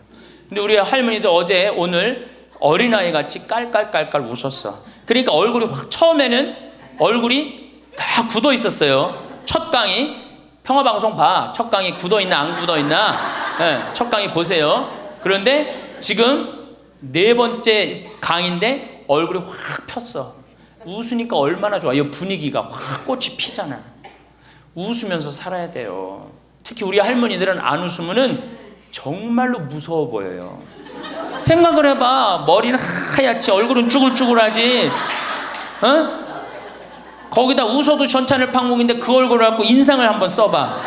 근데 우리 할머니들 어제 오늘 어린아이 같이 깔깔깔깔 웃었어. 그러니까 얼굴이 처음에는 얼굴이 다 굳어 있었어요. 첫 강의 평화방송 봐. 첫 강의 굳어 있나 안 굳어 있나? 네, 첫 강의 보세요. 그런데 지금 네 번째 강인데 얼굴이 확 폈어. 웃으니까 얼마나 좋아. 이 분위기가 확 꽃이 피잖아. 웃으면서 살아야 돼요. 특히 우리 할머니들은 안 웃으면은 정말로 무서워 보여요. 생각을 해봐. 머리는 하얗지 얼굴은 쭈글쭈글하지. 어? 거기다 웃어도 전찬을 방공인데 그 얼굴을 갖고 인상을 한번 써봐.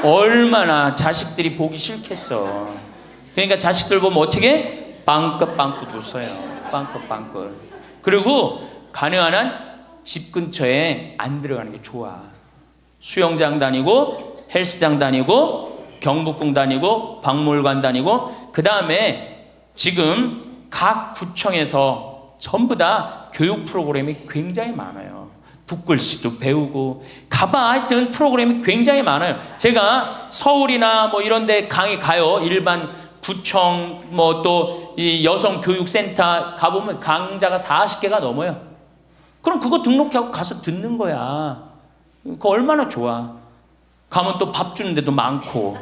얼마나 자식들이 보기 싫겠어. 그러니까 자식들 보면 어떻게? 빵긋빵긋 웃어요. 빵긋빵긋. 그리고 가능한 한 집 근처에 안 들어가는 게 좋아. 수영장 다니고 헬스장 다니고 경복궁 다니고 박물관 다니고, 그 다음에 지금 각 구청에서 전부 다 교육 프로그램이 굉장히 많아요. 붓글씨도 배우고 가봐. 하여튼 프로그램이 굉장히 많아요. 제가 서울이나 뭐 이런 데 강의 가요. 일반 구청 뭐 또 이 여성교육센터 가보면 강좌가 40개가 넘어요. 그럼 그거 등록하고 가서 듣는 거야. 그거 얼마나 좋아. 가면 또 밥 주는 데도 많고.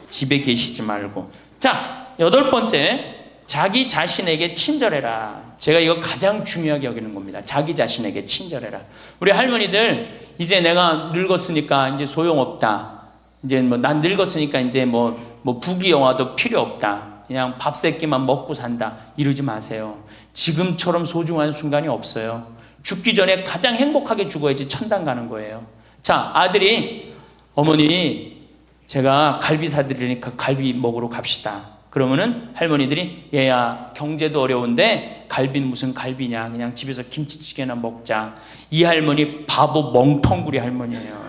집에 계시지 말고. 자, 8번째, 자기 자신에게 친절해라. 제가 이거 가장 중요하게 여기는 겁니다. 자기 자신에게 친절해라. 우리 할머니들 이제 내가 늙었으니까 이제 소용없다. 이제 뭐 난 늙었으니까 이제 뭐 부귀영화도 필요 없다. 그냥 밥 세 끼만 먹고 산다. 이러지 마세요. 지금처럼 소중한 순간이 없어요. 죽기 전에 가장 행복하게 죽어야지 천당 가는 거예요. 자, 아들이 어머니 제가 갈비 사드리니까 갈비 먹으러 갑시다. 그러면은 할머니들이 얘야 경제도 어려운데 갈비는 무슨 갈비냐, 그냥 집에서 김치찌개나 먹자. 이 할머니 바보 멍텅구리 할머니예요.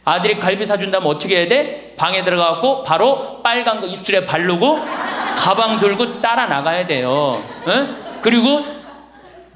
아들이 갈비 사준다면 어떻게 해야 돼? 방에 들어가고 바로 빨간 거 입술에 바르고 가방 들고 따라 나가야 돼요. 그리고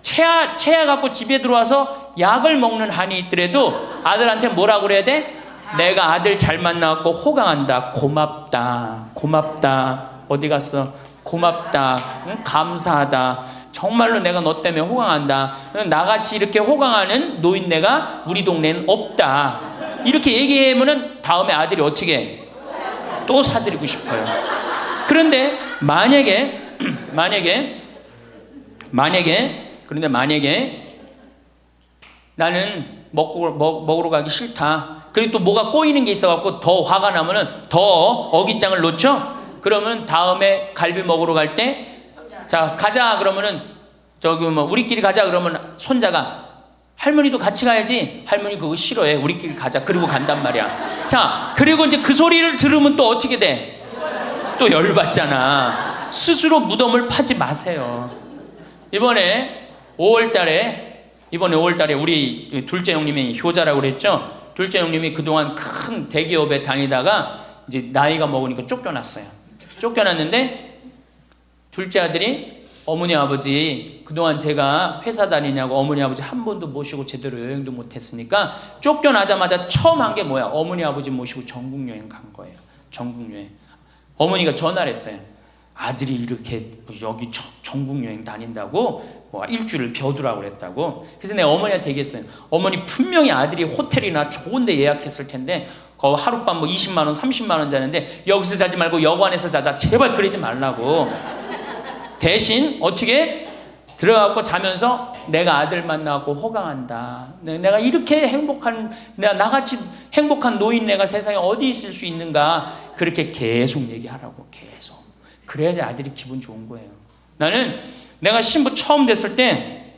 체하 갖고 집에 들어와서 약을 먹는 한이 있더라도 아들한테 뭐라고 그래야 돼? 내가 아들 잘 만나갖고 호강한다. 고맙다. 고맙다. 어디 갔어? 고맙다. 응? 감사하다. 정말로 내가 너 때문에 호강한다. 나같이 이렇게 호강하는 노인네가 우리 동네는 없다. 이렇게 얘기하면은 다음에 아들이 어떻게 해? 또 사드리고 싶어요. 그런데 만약에 나는 먹으러 가기 싫다. 그리고 또 뭐가 꼬이는 게 있어갖고 더 화가 나면은 더 어깃장을 놓죠? 그러면 다음에 갈비 먹으러 갈 때 자, 가자 그러면은 저기 뭐 우리끼리 가자 그러면 손자가 할머니도 같이 가야지. 할머니 그거 싫어해. 우리끼리 가자. 그리고 간단 말이야. 자, 그리고 이제 그 소리를 들으면 또 어떻게 돼? 또 열받잖아. 스스로 무덤을 파지 마세요. 이번에 5월달에 우리 둘째 형님이 효자라고 그랬죠. 둘째 형님이 그동안 큰 대기업에 다니다가 이제 나이가 먹으니까 쫓겨났어요. 쫓겨났는데 둘째 아들이 어머니 아버지 그동안 제가 회사 다니냐고 어머니 아버지 한 번도 모시고 제대로 여행도 못했으니까 쫓겨나자마자 처음 한 게 뭐야? 어머니 아버지 모시고 전국 여행 간 거예요. 전국 여행. 어머니가 전화를 했어요. 아들이 이렇게 여기 전국 여행 다닌다고 뭐 일주일을 벼두라고 그랬다고. 그래서 내가 어머니한테 얘기했어요. 어머니 분명히 아들이 호텔이나 좋은 데 예약했을 텐데 거 하룻밤 뭐 20만 원 30만 원 자는데 여기서 자지 말고 여관에서 자자. 제발 그러지 말라고. 대신 어떻게 들어가고 자면서 내가 아들 만나고 호강한다. 내가 이렇게 행복한, 내가 나같이 행복한 노인네가 세상에 어디 있을 수 있는가. 그렇게 계속 얘기하라고. 계속. 그래야지 아들이 기분 좋은 거예요. 나는 내가 신부 처음 됐을 때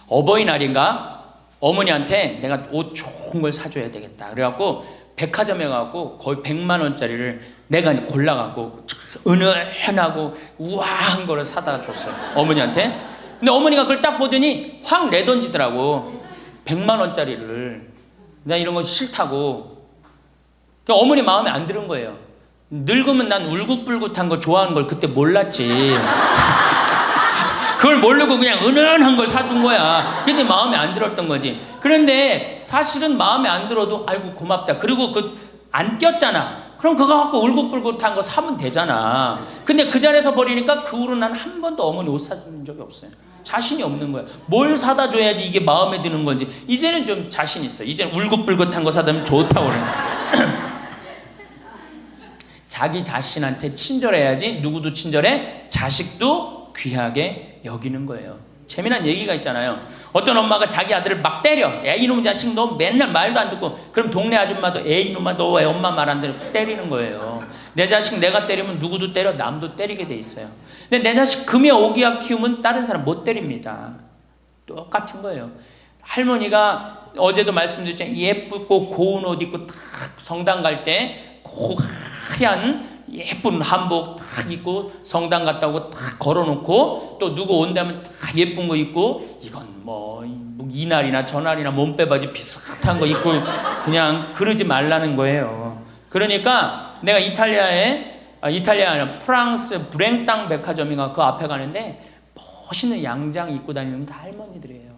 어버이날인가 어머니한테 내가 옷 좋은 걸 사줘야 되겠다. 그래갖고 백화점에 가고 거의 100만 원짜리를 내가 골라갖고 은은하고 우아한 거를 사다 줬어요. 어머니한테. 근데 어머니가 그걸 딱 보더니 확 내던지더라고. 100만 원짜리를. 나 이런 거 싫다고. 그러니까 어머니 마음에 안 드는 거예요. 늙으면 난 울긋불긋한 거 좋아하는 걸 그때 몰랐지. 그걸 모르고 그냥 은은한 걸 사준 거야. 근데 마음에 안 들었던 거지. 그런데 사실은 마음에 안 들어도 아이고 고맙다. 그리고 그 안 꼈잖아. 그럼 그거 갖고 울긋불긋한 거 사면 되잖아. 근데 그 자리에서 버리니까 그 후로 난 한 번도 어머니 옷 사준 적이 없어요. 자신이 없는 거야. 뭘 사다 줘야지 이게 마음에 드는 건지. 이제는 좀 자신 있어. 이제는 울긋불긋한 거 사다 주면 좋다고 그래. 자기 자신한테 친절해야지 누구도 친절해? 자식도 귀하게 여기는 거예요. 재미난 얘기가 있잖아요. 어떤 엄마가 자기 아들을 막 때려. 야, 이놈 자식 너 맨날 말도 안 듣고. 그럼 동네 아줌마도 에이 이놈아 너 왜 엄마 말 안 듣고 때리는 거예요. 내 자식 내가 때리면 누구도 때려, 남도 때리게 돼 있어요. 근데 내 자식 금여 오기야 키우면 다른 사람 못 때립니다. 똑같은 거예요. 할머니가 어제도 말씀드렸잖아요. 예쁘고 고운 옷 입고 탁 성당 갈 때 하얀 예쁜 한복 탁 입고 성당 갔다 오고 탁 걸어놓고 또 누구 온다면 탁 예쁜 거 입고 이건 뭐 이날이나 저날이나 몸빼바지 비슷한 거 입고 그냥 그러지 말라는 거예요. 그러니까 내가 이탈리아 프랑스 브랭땅 백화점인가 그 앞에 가는데 멋있는 양장 입고 다니는 다 할머니들이에요.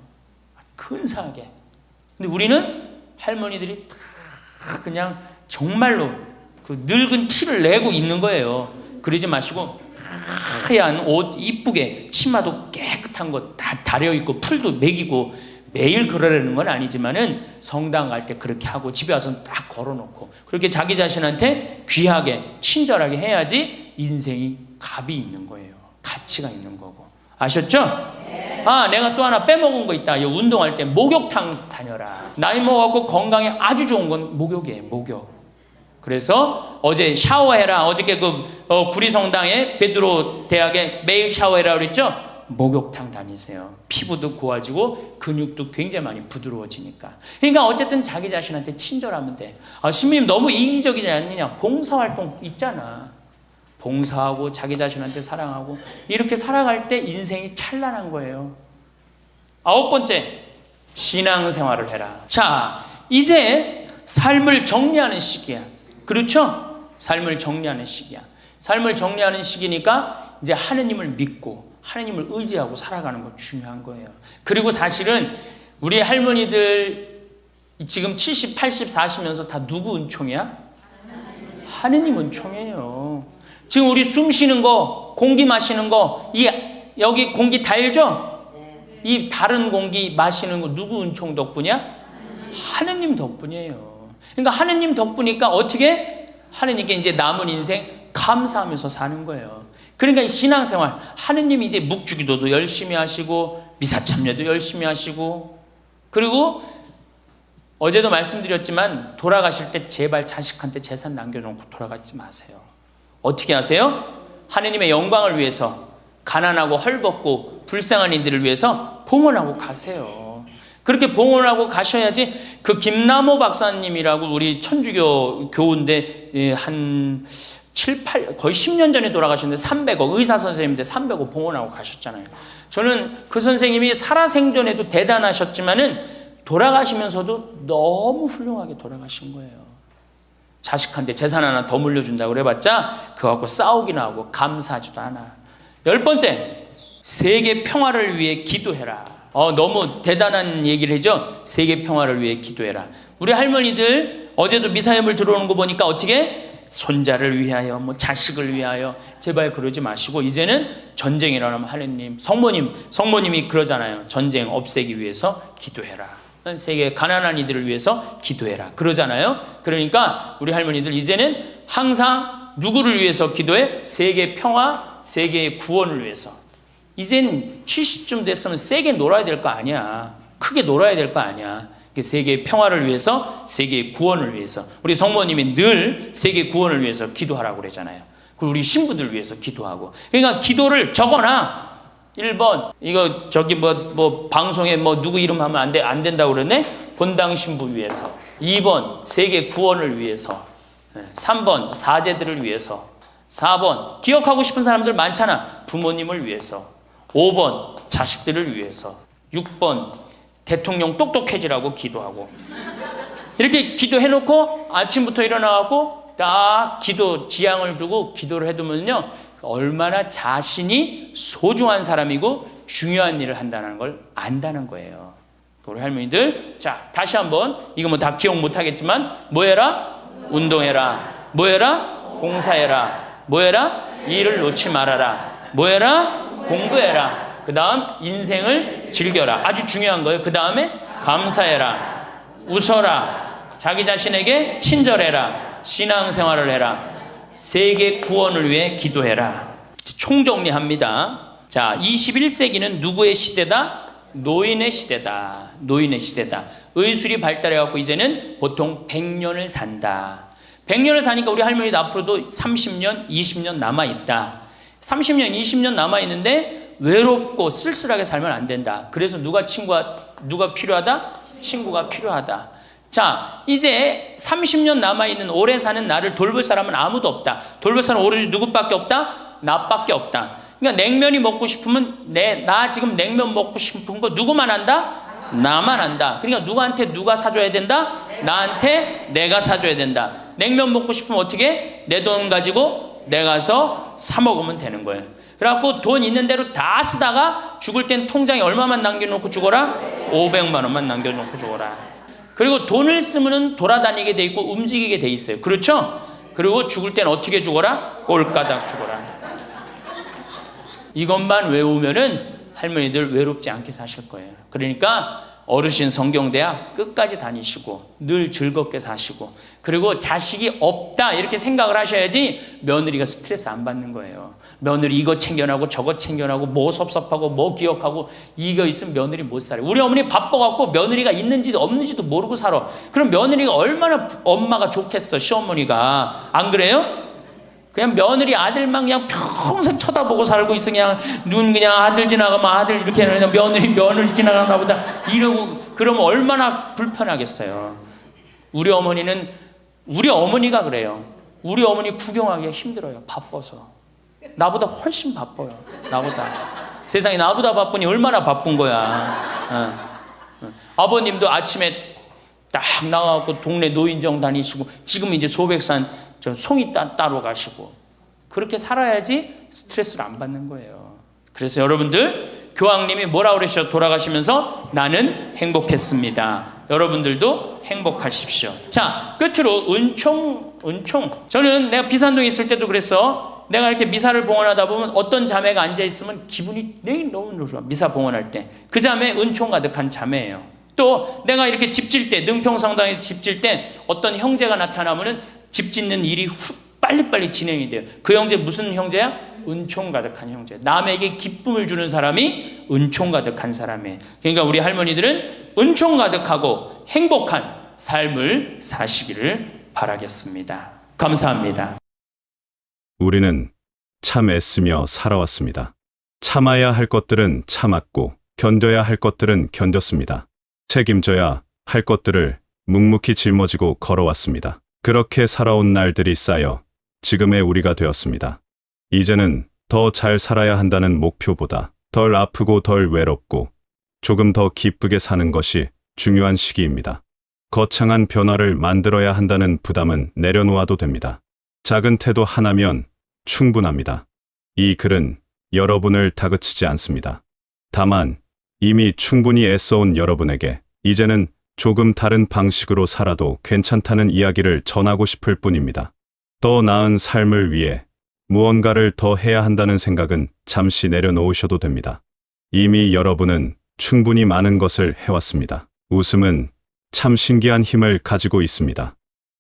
근사하게. 근데 우리는 할머니들이 다 그냥 정말로 그 늙은 티를 내고 있는 거예요. 그러지 마시고 하얀 옷 이쁘게 치마도 깨끗한 거 다 다려입고 풀도 먹이고 매일 그러려는 건 아니지만은 성당 갈 때 그렇게 하고 집에 와서 딱 걸어놓고 그렇게 자기 자신한테 귀하게 친절하게 해야지 인생이 값이 있는 거예요. 가치가 있는 거고. 아셨죠? 아, 내가 또 하나 빼먹은 거 있다. 운동할 때 목욕탕 다녀라. 나이 먹어갖고 건강에 아주 좋은 건 목욕이에요. 목욕. 그래서 어제 샤워해라. 어저께 구리성당에 베드로 대학에 매일 샤워해라 그랬죠? 목욕탕 다니세요. 피부도 고와지고 근육도 굉장히 많이 부드러워지니까. 그러니까 어쨌든 자기 자신한테 친절하면 돼. 아, 신부님 너무 이기적이지 않느냐? 봉사활동 있잖아. 봉사하고 자기 자신한테 사랑하고 이렇게 살아갈 때 인생이 찬란한 거예요. 9번째, 신앙생활을 해라. 자, 이제 삶을 정리하는 시기야. 그렇죠? 삶을 정리하는 시기야. 삶을 정리하는 시기니까 이제 하느님을 믿고 하느님을 의지하고 살아가는 거 중요한 거예요. 그리고 사실은 우리 할머니들 지금 70, 80 사시면서 다 누구 은총이야? 하느님 은총이에요. 지금 우리 숨 쉬는 거, 공기 마시는 거, 여기 공기 달죠? 이 다른 공기 마시는 거 누구 은총 덕분이야? 하느님 덕분이에요. 그러니까 하느님 덕분이니까 어떻게? 하느님께 이제 남은 인생 감사하면서 사는 거예요. 그러니까 이 신앙생활, 하느님이 이제 묵주기도도 열심히 하시고 미사 참여도 열심히 하시고, 그리고 어제도 말씀드렸지만 돌아가실 때 제발 자식한테 재산 남겨놓고 돌아가지 마세요. 어떻게 하세요? 하느님의 영광을 위해서 가난하고 헐벗고 불쌍한 이들을 위해서 봉헌하고 가세요. 그렇게 봉헌하고 가셔야지. 그 김남호 박사님이라고 우리 천주교 교우인데 한 7, 8, 거의 10년 전에 돌아가셨는데 300억, 의사 선생님인데 300억 봉헌하고 가셨잖아요. 저는 그 선생님이 살아생전에도 대단하셨지만은 돌아가시면서도 너무 훌륭하게 돌아가신 거예요. 자식한테 재산 하나 더 물려준다고 그래봤자 그거 갖고 싸우기나 하고 감사하지도 않아. 10번째, 세계 평화를 위해 기도해라. 너무 대단한 얘기를 해죠. 세계 평화를 위해 기도해라. 우리 할머니들 어제도 미사염을 들어오는 거 보니까 어떻게? 손자를 위하여, 자식을 위하여. 제발 그러지 마시고 이제는 전쟁이라면 하느님, 성모님이 그러잖아요. 전쟁 없애기 위해서 기도해라. 세계 가난한 이들을 위해서 기도해라. 그러잖아요. 그러니까 우리 할머니들 이제는 항상 누구를 위해서 기도해? 세계 평화, 세계의 구원을 위해서. 이젠 70쯤 됐으면 세게 놀아야 될 거 아니야. 크게 놀아야 될 거 아니야. 세계의 평화를 위해서, 세계의 구원을 위해서. 우리 성모님이 늘 세계 구원을 위해서 기도하라고 그러잖아요. 그리고 우리 신부들 위해서 기도하고. 그러니까 기도를 적어놔. 1번, 이거 방송에 누구 이름 하면 안 된다고 그러네? 본당 신부 위해서. 2번, 세계 구원을 위해서. 3번, 사제들을 위해서. 4번, 기억하고 싶은 사람들 많잖아. 부모님을 위해서. 5번, 자식들을 위해서. 6번, 대통령 똑똑해지라고 기도하고. 이렇게 기도해놓고 아침부터 일어나갖고 딱 기도 지향을 두고 기도를 해두면요, 얼마나 자신이 소중한 사람이고 중요한 일을 한다는 걸 안다는 거예요. 우리 할머니들, 자, 다시 한번, 이거 다 기억 못하겠지만, 뭐 해라? 운동해라. 뭐 해라? 봉사해라. 뭐 해라? 일을 놓지 말아라. 뭐 해라? 공부해라. 그 다음 인생을 즐겨라. 아주 중요한 거예요. 그 다음에 감사해라. 웃어라. 자기 자신에게 친절해라. 신앙생활을 해라. 세계 구원을 위해 기도해라. 총정리합니다. 자, 21세기는 누구의 시대다? 노인의 시대다. 노인의 시대다. 의술이 발달해갖고 이제는 보통 100년을 산다. 100년을 사니까 우리 할머니도 앞으로도 30년, 20년 남아있다. 30년, 20년 남아있는데 외롭고 쓸쓸하게 살면 안 된다. 그래서 누가 필요하다? 친구가 필요하다. 자, 이제 30년 남아있는 오래 사는 나를 돌볼 사람은 아무도 없다. 돌볼 사람은 오로지 누구밖에 없다? 나밖에 없다. 그러니까 냉면이 먹고 싶으면 나 지금 냉면 먹고 싶은 거 누구만 한다? 나만 한다. 그러니까 누구한테 누가 사줘야 된다? 나한테 내가 사줘야 된다. 냉면 먹고 싶으면 어떻게? 내 돈 가지고 내가 가서 사 먹으면 되는 거예요. 그래갖고 돈 있는 대로 다 쓰다가 죽을 땐 통장에 얼마만 남겨놓고 죽어라? 500만 원만 남겨놓고 죽어라. 그리고 돈을 쓰면 돌아다니게 돼 있고 움직이게 돼 있어요. 그렇죠? 그리고 죽을 땐 어떻게 죽어라? 꼴까닥 죽어라. 이것만 외우면은 할머니들 외롭지 않게 사실 거예요. 그러니까 어르신 성경대학 끝까지 다니시고 늘 즐겁게 사시고 그리고 자식이 없다 이렇게 생각을 하셔야지 며느리가 스트레스 안 받는 거예요. 며느리 이거 챙겨나고 저거 챙겨나고 뭐 섭섭하고 뭐 기억하고 이거 있으면 며느리 못 살아요. 우리 어머니 바빠갖고 며느리가 있는지도 없는지도 모르고 살아. 그럼 며느리가 얼마나 엄마가 좋겠어. 시어머니가. 안 그래요? 그냥 며느리 아들만 그냥 평생 쳐다보고 살고 있어. 그냥 눈 그냥 아들 지나가면 아들 이렇게 하는 며느리 지나가나 보다 이러고 그러면 얼마나 불편하겠어요. 우리 어머니가 그래요. 우리 어머니 구경하기가 힘들어요. 바빠서. 나보다 훨씬 바빠요. 나보다. 세상에 나보다 바쁘니 얼마나 바쁜 거야. 아버님도 아침에 딱 나가고 동네 노인정 다니시고 지금 이제 소백산 송이 따러 가시고 그렇게 살아야지 스트레스를 안 받는 거예요. 그래서 여러분들 교황님이 뭐라 그러셔 돌아가시면서 나는 행복했습니다. 여러분들도 행복하십시오. 자, 끝으로 은총. 저는 내가 비산동에 있을 때도 그래서 내가 이렇게 미사를 봉헌하다 보면 어떤 자매가 앉아있으면 기분이 너무 좋아. 미사 봉헌할 때. 그 자매 은총 가득한 자매예요. 또 내가 이렇게 집 질 때 능평성당에서 집 질 때 어떤 형제가 나타나면은 집 짓는 일이 빨리빨리 진행이 돼요. 그 형제 무슨 형제야? 은총 가득한 형제. 남에게 기쁨을 주는 사람이 은총 가득한 사람이에요. 그러니까 우리 할머니들은 은총 가득하고 행복한 삶을 사시기를 바라겠습니다. 감사합니다. 우리는 참 애쓰며 살아왔습니다. 참아야 할 것들은 참았고 견뎌야 할 것들은 견뎠습니다. 책임져야 할 것들을 묵묵히 짊어지고 걸어왔습니다. 그렇게 살아온 날들이 쌓여 지금의 우리가 되었습니다. 이제는 더 잘 살아야 한다는 목표보다 덜 아프고 덜 외롭고 조금 더 기쁘게 사는 것이 중요한 시기입니다. 거창한 변화를 만들어야 한다는 부담은 내려놓아도 됩니다. 작은 태도 하나면 충분합니다. 이 글은 여러분을 다그치지 않습니다. 다만 이미 충분히 애써온 여러분에게 이제는 조금 다른 방식으로 살아도 괜찮다는 이야기를 전하고 싶을 뿐입니다. 더 나은 삶을 위해 무언가를 더 해야 한다는 생각은 잠시 내려놓으셔도 됩니다. 이미 여러분은 충분히 많은 것을 해왔습니다. 웃음은 참 신기한 힘을 가지고 있습니다.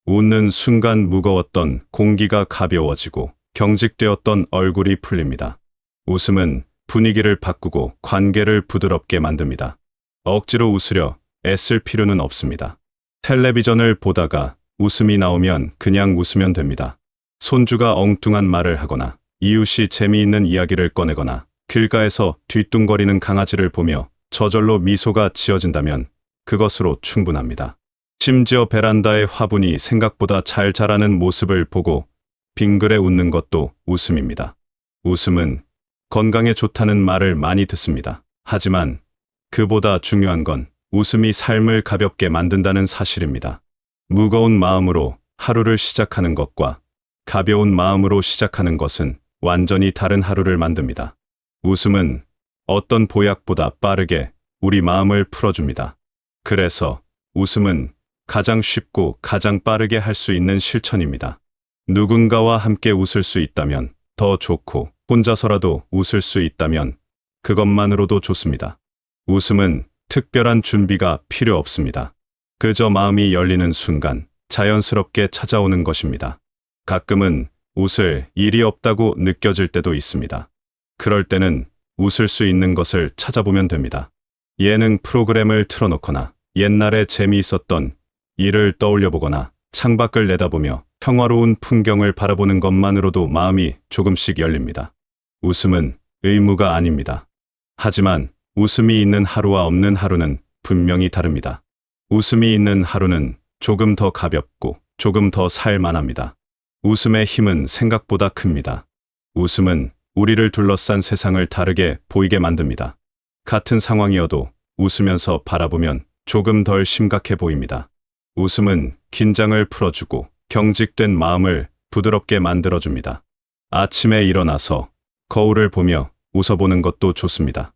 웃는 순간 무거웠던 공기가 가벼워지고 경직되었던 얼굴이 풀립니다. 웃음은 분위기를 바꾸고 관계를 부드럽게 만듭니다. 억지로 웃으려 애쓸 필요는 없습니다. 텔레비전을 보다가 웃음이 나오면 그냥 웃으면 됩니다. 손주가 엉뚱한 말을 하거나 이웃이 재미있는 이야기를 꺼내거나 길가에서 뒤뚱거리는 강아지를 보며 저절로 미소가 지어진다면 그것으로 충분합니다. 심지어 베란다의 화분이 생각보다 잘 자라는 모습을 보고 빙그레 웃는 것도 웃음입니다. 웃음은 건강에 좋다는 말을 많이 듣습니다. 하지만 그보다 중요한 건 웃음이 삶을 가볍게 만든다는 사실입니다. 무거운 마음으로 하루를 시작하는 것과 가벼운 마음으로 시작하는 것은 완전히 다른 하루를 만듭니다. 웃음은 어떤 보약보다 빠르게 우리 마음을 풀어줍니다. 그래서 웃음은 가장 쉽고 가장 빠르게 할 수 있는 실천입니다. 누군가와 함께 웃을 수 있다면 더 좋고 혼자서라도 웃을 수 있다면 그것만으로도 좋습니다. 웃음은 특별한 준비가 필요 없습니다. 그저 마음이 열리는 순간 자연스럽게 찾아오는 것입니다. 가끔은 웃을 일이 없다고 느껴질 때도 있습니다. 그럴 때는 웃을 수 있는 것을 찾아보면 됩니다. 예능 프로그램을 틀어놓거나 옛날에 재미있었던 일을 떠올려 보거나 창밖을 내다보며 평화로운 풍경을 바라보는 것만으로도 마음이 조금씩 열립니다. 웃음은 의무가 아닙니다. 하지만 웃음이 있는 하루와 없는 하루는 분명히 다릅니다. 웃음이 있는 하루는 조금 더 가볍고 조금 더 살만합니다. 웃음의 힘은 생각보다 큽니다. 웃음은 우리를 둘러싼 세상을 다르게 보이게 만듭니다. 같은 상황이어도 웃으면서 바라보면 조금 덜 심각해 보입니다. 웃음은 긴장을 풀어주고 경직된 마음을 부드럽게 만들어줍니다. 아침에 일어나서 거울을 보며 웃어보는 것도 좋습니다.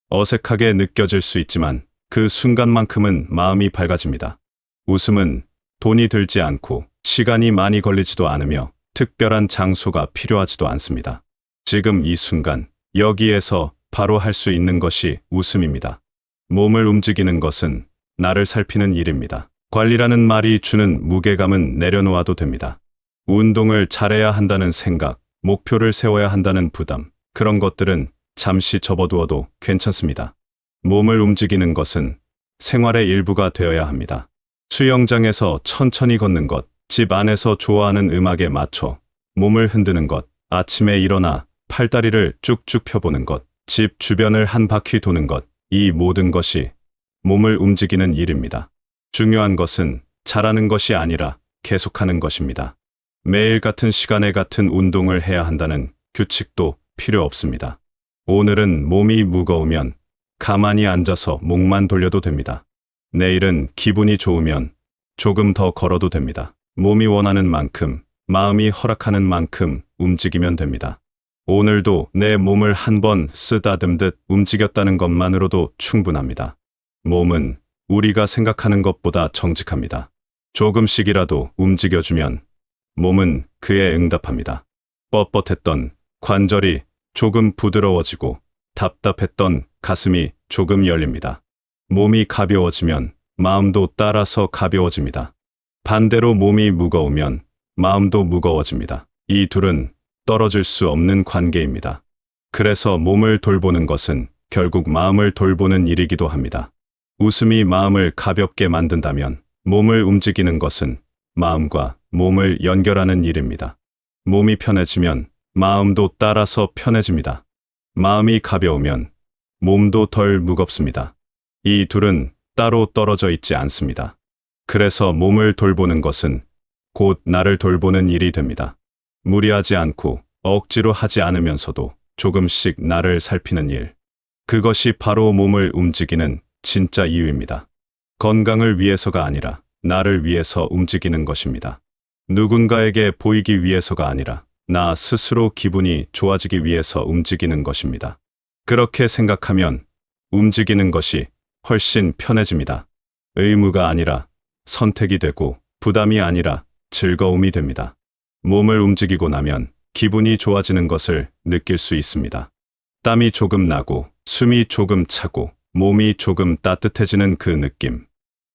어색하게 느껴질 수 있지만 그 순간만큼은 마음이 밝아집니다. 웃음은 돈이 들지 않고 시간이 많이 걸리지도 않으며 특별한 장소가 필요하지도 않습니다. 지금 이 순간 여기에서 바로 할 수 있는 것이 웃음입니다. 몸을 움직이는 것은 나를 살피는 일입니다. 관리라는 말이 주는 무게감은 내려놓아도 됩니다. 운동을 잘해야 한다는 생각, 목표를 세워야 한다는 부담, 그런 것들은 잠시 접어두어도 괜찮습니다. 몸을 움직이는 것은 생활의 일부가 되어야 합니다. 수영장에서 천천히 걷는 것, 집 안에서 좋아하는 음악에 맞춰 몸을 흔드는 것, 아침에 일어나 팔다리를 쭉쭉 펴보는 것, 집 주변을 한 바퀴 도는 것, 이 모든 것이 몸을 움직이는 일입니다. 중요한 것은 잘하는 것이 아니라 계속하는 것입니다. 매일 같은 시간에 같은 운동을 해야 한다는 규칙도 필요 없습니다. 오늘은 몸이 무거우면 가만히 앉아서 목만 돌려도 됩니다. 내일은 기분이 좋으면 조금 더 걸어도 됩니다. 몸이 원하는 만큼, 마음이 허락하는 만큼 움직이면 됩니다. 오늘도 내 몸을 한번 쓰다듬듯 움직였다는 것만으로도 충분합니다. 몸은 우리가 생각하는 것보다 정직합니다. 조금씩이라도 움직여주면 몸은 그에 응답합니다. 뻣뻣했던 관절이 조금 부드러워지고 답답했던 가슴이 조금 열립니다. 몸이 가벼워지면 마음도 따라서 가벼워집니다. 반대로 몸이 무거우면 마음도 무거워집니다. 이 둘은 떨어질 수 없는 관계입니다. 그래서 몸을 돌보는 것은 결국 마음을 돌보는 일이기도 합니다. 웃음이 마음을 가볍게 만든다면 몸을 움직이는 것은 마음과 몸을 연결하는 일입니다. 몸이 편해지면 마음도 따라서 편해집니다. 마음이 가벼우면 몸도 덜 무겁습니다. 이 둘은 따로 떨어져 있지 않습니다. 그래서 몸을 돌보는 것은 곧 나를 돌보는 일이 됩니다. 무리하지 않고 억지로 하지 않으면서도 조금씩 나를 살피는 일. 그것이 바로 몸을 움직이는 진짜 이유입니다. 건강을 위해서가 아니라 나를 위해서 움직이는 것입니다. 누군가에게 보이기 위해서가 아니라 나 스스로 기분이 좋아지기 위해서 움직이는 것입니다. 그렇게 생각하면 움직이는 것이 훨씬 편해집니다. 의무가 아니라 선택이 되고 부담이 아니라 즐거움이 됩니다. 몸을 움직이고 나면 기분이 좋아지는 것을 느낄 수 있습니다. 땀이 조금 나고 숨이 조금 차고 몸이 조금 따뜻해지는 그 느낌.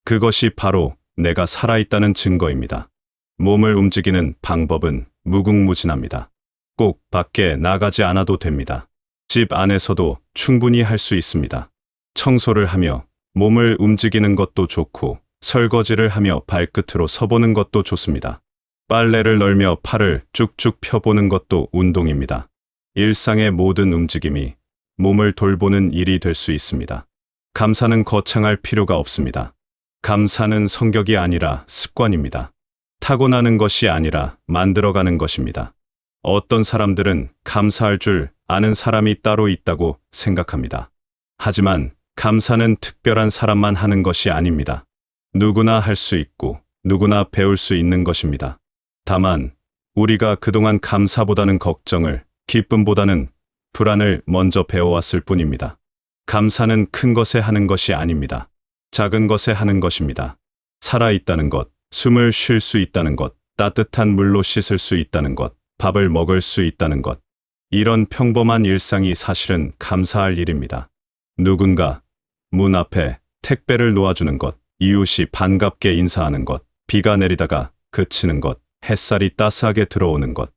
그것이 바로 내가 살아있다는 증거입니다. 몸을 움직이는 방법은 무궁무진합니다. 꼭 밖에 나가지 않아도 됩니다. 집 안에서도 충분히 할 수 있습니다. 청소를 하며 몸을 움직이는 것도 좋고 설거지를 하며 발끝으로 서보는 것도 좋습니다. 빨래를 널며 팔을 쭉쭉 펴보는 것도 운동입니다. 일상의 모든 움직임이 몸을 돌보는 일이 될 수 있습니다. 감사는 거창할 필요가 없습니다. 감사는 성격이 아니라 습관입니다. 타고나는 것이 아니라 만들어가는 것입니다. 어떤 사람들은 감사할 줄 아는 사람이 따로 있다고 생각합니다. 하지만 감사는 특별한 사람만 하는 것이 아닙니다. 누구나 할 수 있고 누구나 배울 수 있는 것입니다. 다만 우리가 그동안 감사보다는 걱정을, 기쁨보다는 불안을 먼저 배워왔을 뿐입니다. 감사는 큰 것에 하는 것이 아닙니다. 작은 것에 하는 것입니다. 살아있다는 것, 숨을 쉴 수 있다는 것, 따뜻한 물로 씻을 수 있다는 것, 밥을 먹을 수 있다는 것. 이런 평범한 일상이 사실은 감사할 일입니다. 누군가 문 앞에 택배를 놓아주는 것, 이웃이 반갑게 인사하는 것, 비가 내리다가 그치는 것, 햇살이 따스하게 들어오는 것.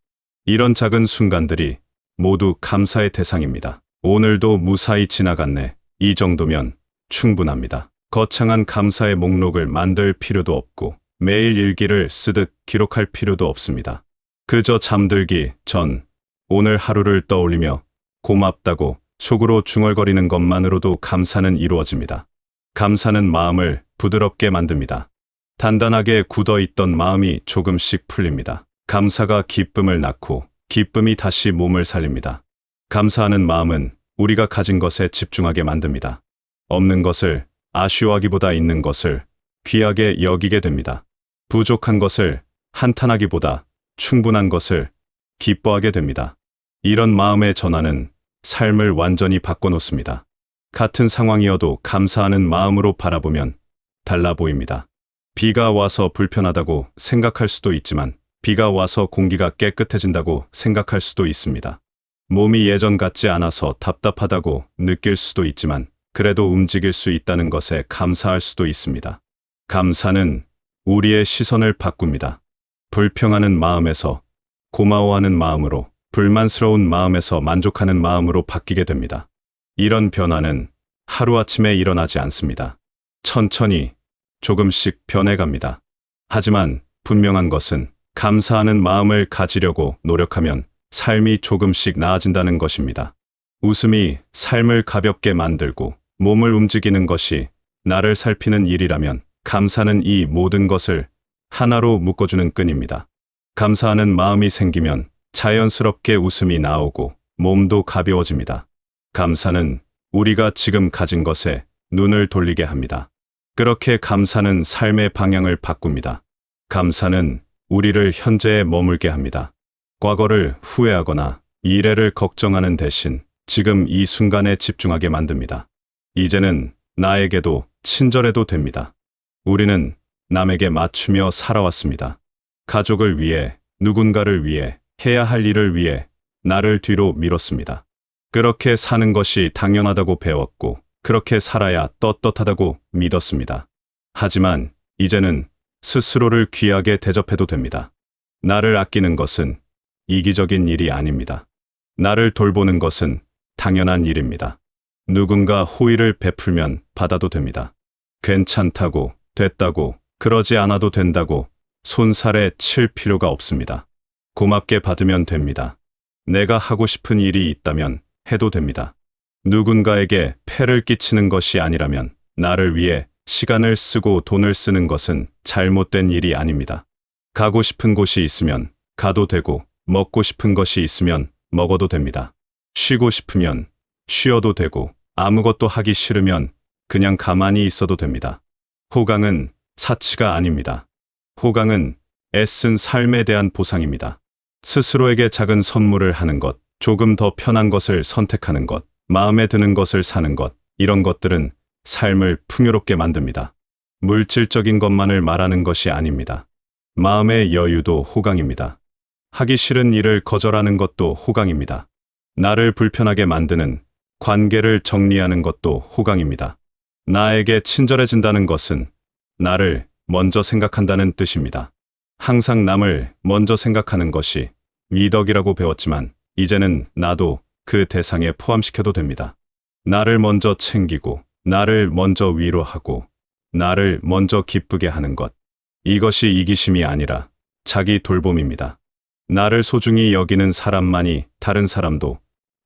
이런 작은 순간들이 모두 감사의 대상입니다. 오늘도 무사히 지나갔네. 이 정도면 충분합니다. 거창한 감사의 목록을 만들 필요도 없고 매일 일기를 쓰듯 기록할 필요도 없습니다. 그저 잠들기 전 오늘 하루를 떠올리며 고맙다고 속으로 중얼거리는 것만으로도 감사는 이루어집니다. 감사는 마음을 부드럽게 만듭니다. 단단하게 굳어있던 마음이 조금씩 풀립니다. 감사가 기쁨을 낳고 기쁨이 다시 몸을 살립니다. 감사하는 마음은 우리가 가진 것에 집중하게 만듭니다. 없는 것을 아쉬워하기보다 있는 것을 귀하게 여기게 됩니다. 부족한 것을 한탄하기보다 충분한 것을 기뻐하게 됩니다. 이런 마음의 전환은 삶을 완전히 바꿔놓습니다. 같은 상황이어도 감사하는 마음으로 바라보면 달라 보입니다. 비가 와서 불편하다고 생각할 수도 있지만 비가 와서 공기가 깨끗해진다고 생각할 수도 있습니다. 몸이 예전 같지 않아서 답답하다고 느낄 수도 있지만 그래도 움직일 수 있다는 것에 감사할 수도 있습니다. 감사는 우리의 시선을 바꿉니다. 불평하는 마음에서 고마워하는 마음으로, 불만스러운 마음에서 만족하는 마음으로 바뀌게 됩니다. 이런 변화는 하루아침에 일어나지 않습니다. 천천히 조금씩 변해갑니다. 하지만 분명한 것은 감사하는 마음을 가지려고 노력하면 삶이 조금씩 나아진다는 것입니다. 웃음이 삶을 가볍게 만들고 몸을 움직이는 것이 나를 살피는 일이라면 감사는 이 모든 것을 하나로 묶어주는 끈입니다. 감사하는 마음이 생기면 자연스럽게 웃음이 나오고 몸도 가벼워집니다. 감사는 우리가 지금 가진 것에 눈을 돌리게 합니다. 그렇게 감사는 삶의 방향을 바꿉니다. 감사는 우리를 현재에 머물게 합니다. 과거를 후회하거나 미래를 걱정하는 대신 지금 이 순간에 집중하게 만듭니다. 이제는 나에게도 친절해도 됩니다. 우리는 남에게 맞추며 살아왔습니다. 가족을 위해, 누군가를 위해, 해야 할 일을 위해 나를 뒤로 밀었습니다. 그렇게 사는 것이 당연하다고 배웠고 그렇게 살아야 떳떳하다고 믿었습니다. 하지만 이제는 스스로를 귀하게 대접해도 됩니다. 나를 아끼는 것은 이기적인 일이 아닙니다. 나를 돌보는 것은 당연한 일입니다. 누군가 호의를 베풀면 받아도 됩니다. 괜찮다고, 됐다고, 그러지 않아도 된다고 손살에 칠 필요가 없습니다. 고맙게 받으면 됩니다. 내가 하고 싶은 일이 있다면 해도 됩니다. 누군가에게 폐를 끼치는 것이 아니라면 나를 위해 시간을 쓰고 돈을 쓰는 것은 잘못된 일이 아닙니다. 가고 싶은 곳이 있으면 가도 되고 먹고 싶은 것이 있으면 먹어도 됩니다. 쉬고 싶으면 쉬어도 되고 아무것도 하기 싫으면 그냥 가만히 있어도 됩니다. 호강은 사치가 아닙니다. 호강은 애쓴 삶에 대한 보상입니다. 스스로에게 작은 선물을 하는 것, 조금 더 편한 것을 선택하는 것, 마음에 드는 것을 사는 것, 이런 것들은 삶을 풍요롭게 만듭니다. 물질적인 것만을 말하는 것이 아닙니다. 마음의 여유도 호강입니다. 하기 싫은 일을 거절하는 것도 호강입니다. 나를 불편하게 만드는 관계를 정리하는 것도 호강입니다. 나에게 친절해진다는 것은 나를 먼저 생각한다는 뜻입니다. 항상 남을 먼저 생각하는 것이 미덕이라고 배웠지만 이제는 나도 그 대상에 포함시켜도 됩니다. 나를 먼저 챙기고 나를 먼저 위로하고 나를 먼저 기쁘게 하는 것. 이것이 이기심이 아니라 자기 돌봄입니다. 나를 소중히 여기는 사람만이 다른 사람도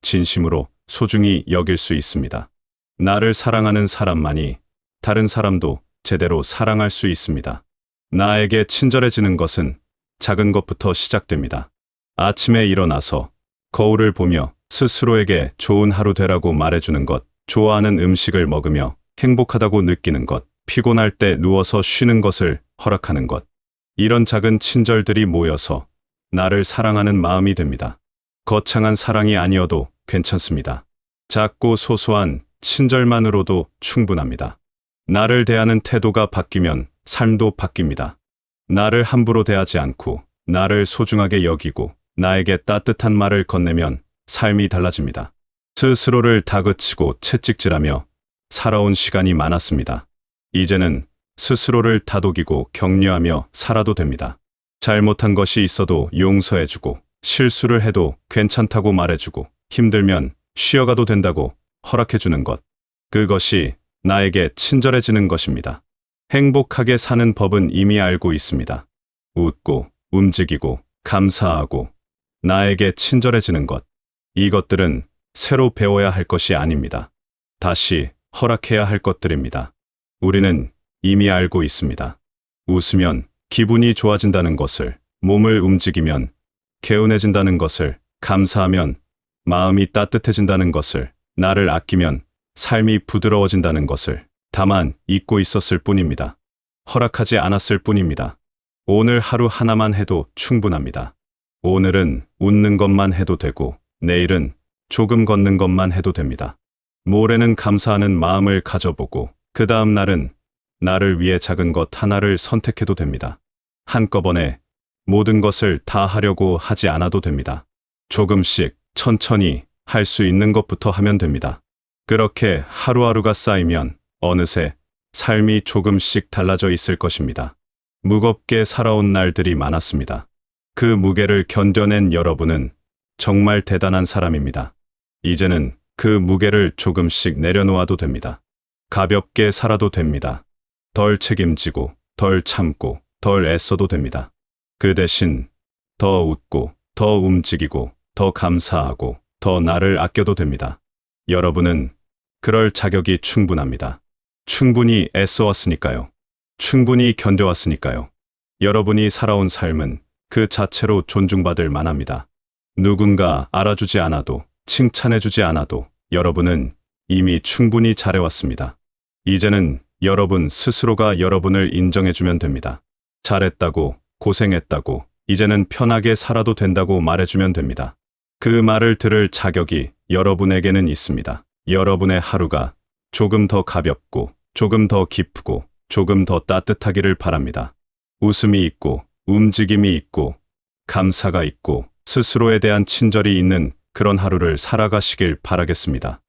진심으로 소중히 여길 수 있습니다. 나를 사랑하는 사람만이 다른 사람도 제대로 사랑할 수 있습니다. 나에게 친절해지는 것은 작은 것부터 시작됩니다. 아침에 일어나서 거울을 보며 스스로에게 좋은 하루 되라고 말해주는 것, 좋아하는 음식을 먹으며 행복하다고 느끼는 것, 피곤할 때 누워서 쉬는 것을 허락하는 것. 이런 작은 친절들이 모여서 나를 사랑하는 마음이 됩니다. 거창한 사랑이 아니어도 괜찮습니다. 작고 소소한 친절만으로도 충분합니다. 나를 대하는 태도가 바뀌면 삶도 바뀝니다. 나를 함부로 대하지 않고 나를 소중하게 여기고 나에게 따뜻한 말을 건네면 삶이 달라집니다. 스스로를 다그치고 채찍질하며 살아온 시간이 많았습니다. 이제는 스스로를 다독이고 격려하며 살아도 됩니다. 잘못한 것이 있어도 용서해주고 실수를 해도 괜찮다고 말해주고 힘들면 쉬어가도 된다고 허락해주는 것. 그것이 나에게 친절해지는 것입니다. 행복하게 사는 법은 이미 알고 있습니다. 웃고, 움직이고, 감사하고, 나에게 친절해지는 것. 이것들은 새로 배워야 할 것이 아닙니다. 다시 허락해야 할 것들입니다. 우리는 이미 알고 있습니다. 웃으면 기분이 좋아진다는 것을, 몸을 움직이면 개운해진다는 것을, 감사하면 마음이 따뜻해진다는 것을, 나를 아끼면 삶이 부드러워진다는 것을 다만 잊고 있었을 뿐입니다. 허락하지 않았을 뿐입니다. 오늘 하루 하나만 해도 충분합니다. 오늘은 웃는 것만 해도 되고 내일은 조금 걷는 것만 해도 됩니다. 모레는 감사하는 마음을 가져보고 그 다음 날은 나를 위해 작은 것 하나를 선택해도 됩니다. 한꺼번에 모든 것을 다 하려고 하지 않아도 됩니다. 조금씩 천천히 할 수 있는 것부터 하면 됩니다. 그렇게 하루하루가 쌓이면 어느새 삶이 조금씩 달라져 있을 것입니다. 무겁게 살아온 날들이 많았습니다. 그 무게를 견뎌낸 여러분은 정말 대단한 사람입니다. 이제는 그 무게를 조금씩 내려놓아도 됩니다. 가볍게 살아도 됩니다. 덜 책임지고, 덜 참고, 덜 애써도 됩니다. 그 대신 더 웃고, 더 움직이고, 더 감사하고, 더 나를 아껴도 됩니다. 여러분은 그럴 자격이 충분합니다. 충분히 애써왔으니까요. 충분히 견뎌왔으니까요. 여러분이 살아온 삶은 그 자체로 존중받을 만합니다. 누군가 알아주지 않아도, 칭찬해주지 않아도 여러분은 이미 충분히 잘해왔습니다. 이제는 여러분 스스로가 여러분을 인정해주면 됩니다. 잘했다고, 고생했다고, 이제는 편하게 살아도 된다고 말해주면 됩니다. 그 말을 들을 자격이 여러분에게는 있습니다. 여러분의 하루가 조금 더 가볍고, 조금 더 기쁘고, 조금 더 따뜻하기를 바랍니다. 웃음이 있고, 움직임이 있고, 감사가 있고, 스스로에 대한 친절이 있는 그런 하루를 살아가시길 바라겠습니다.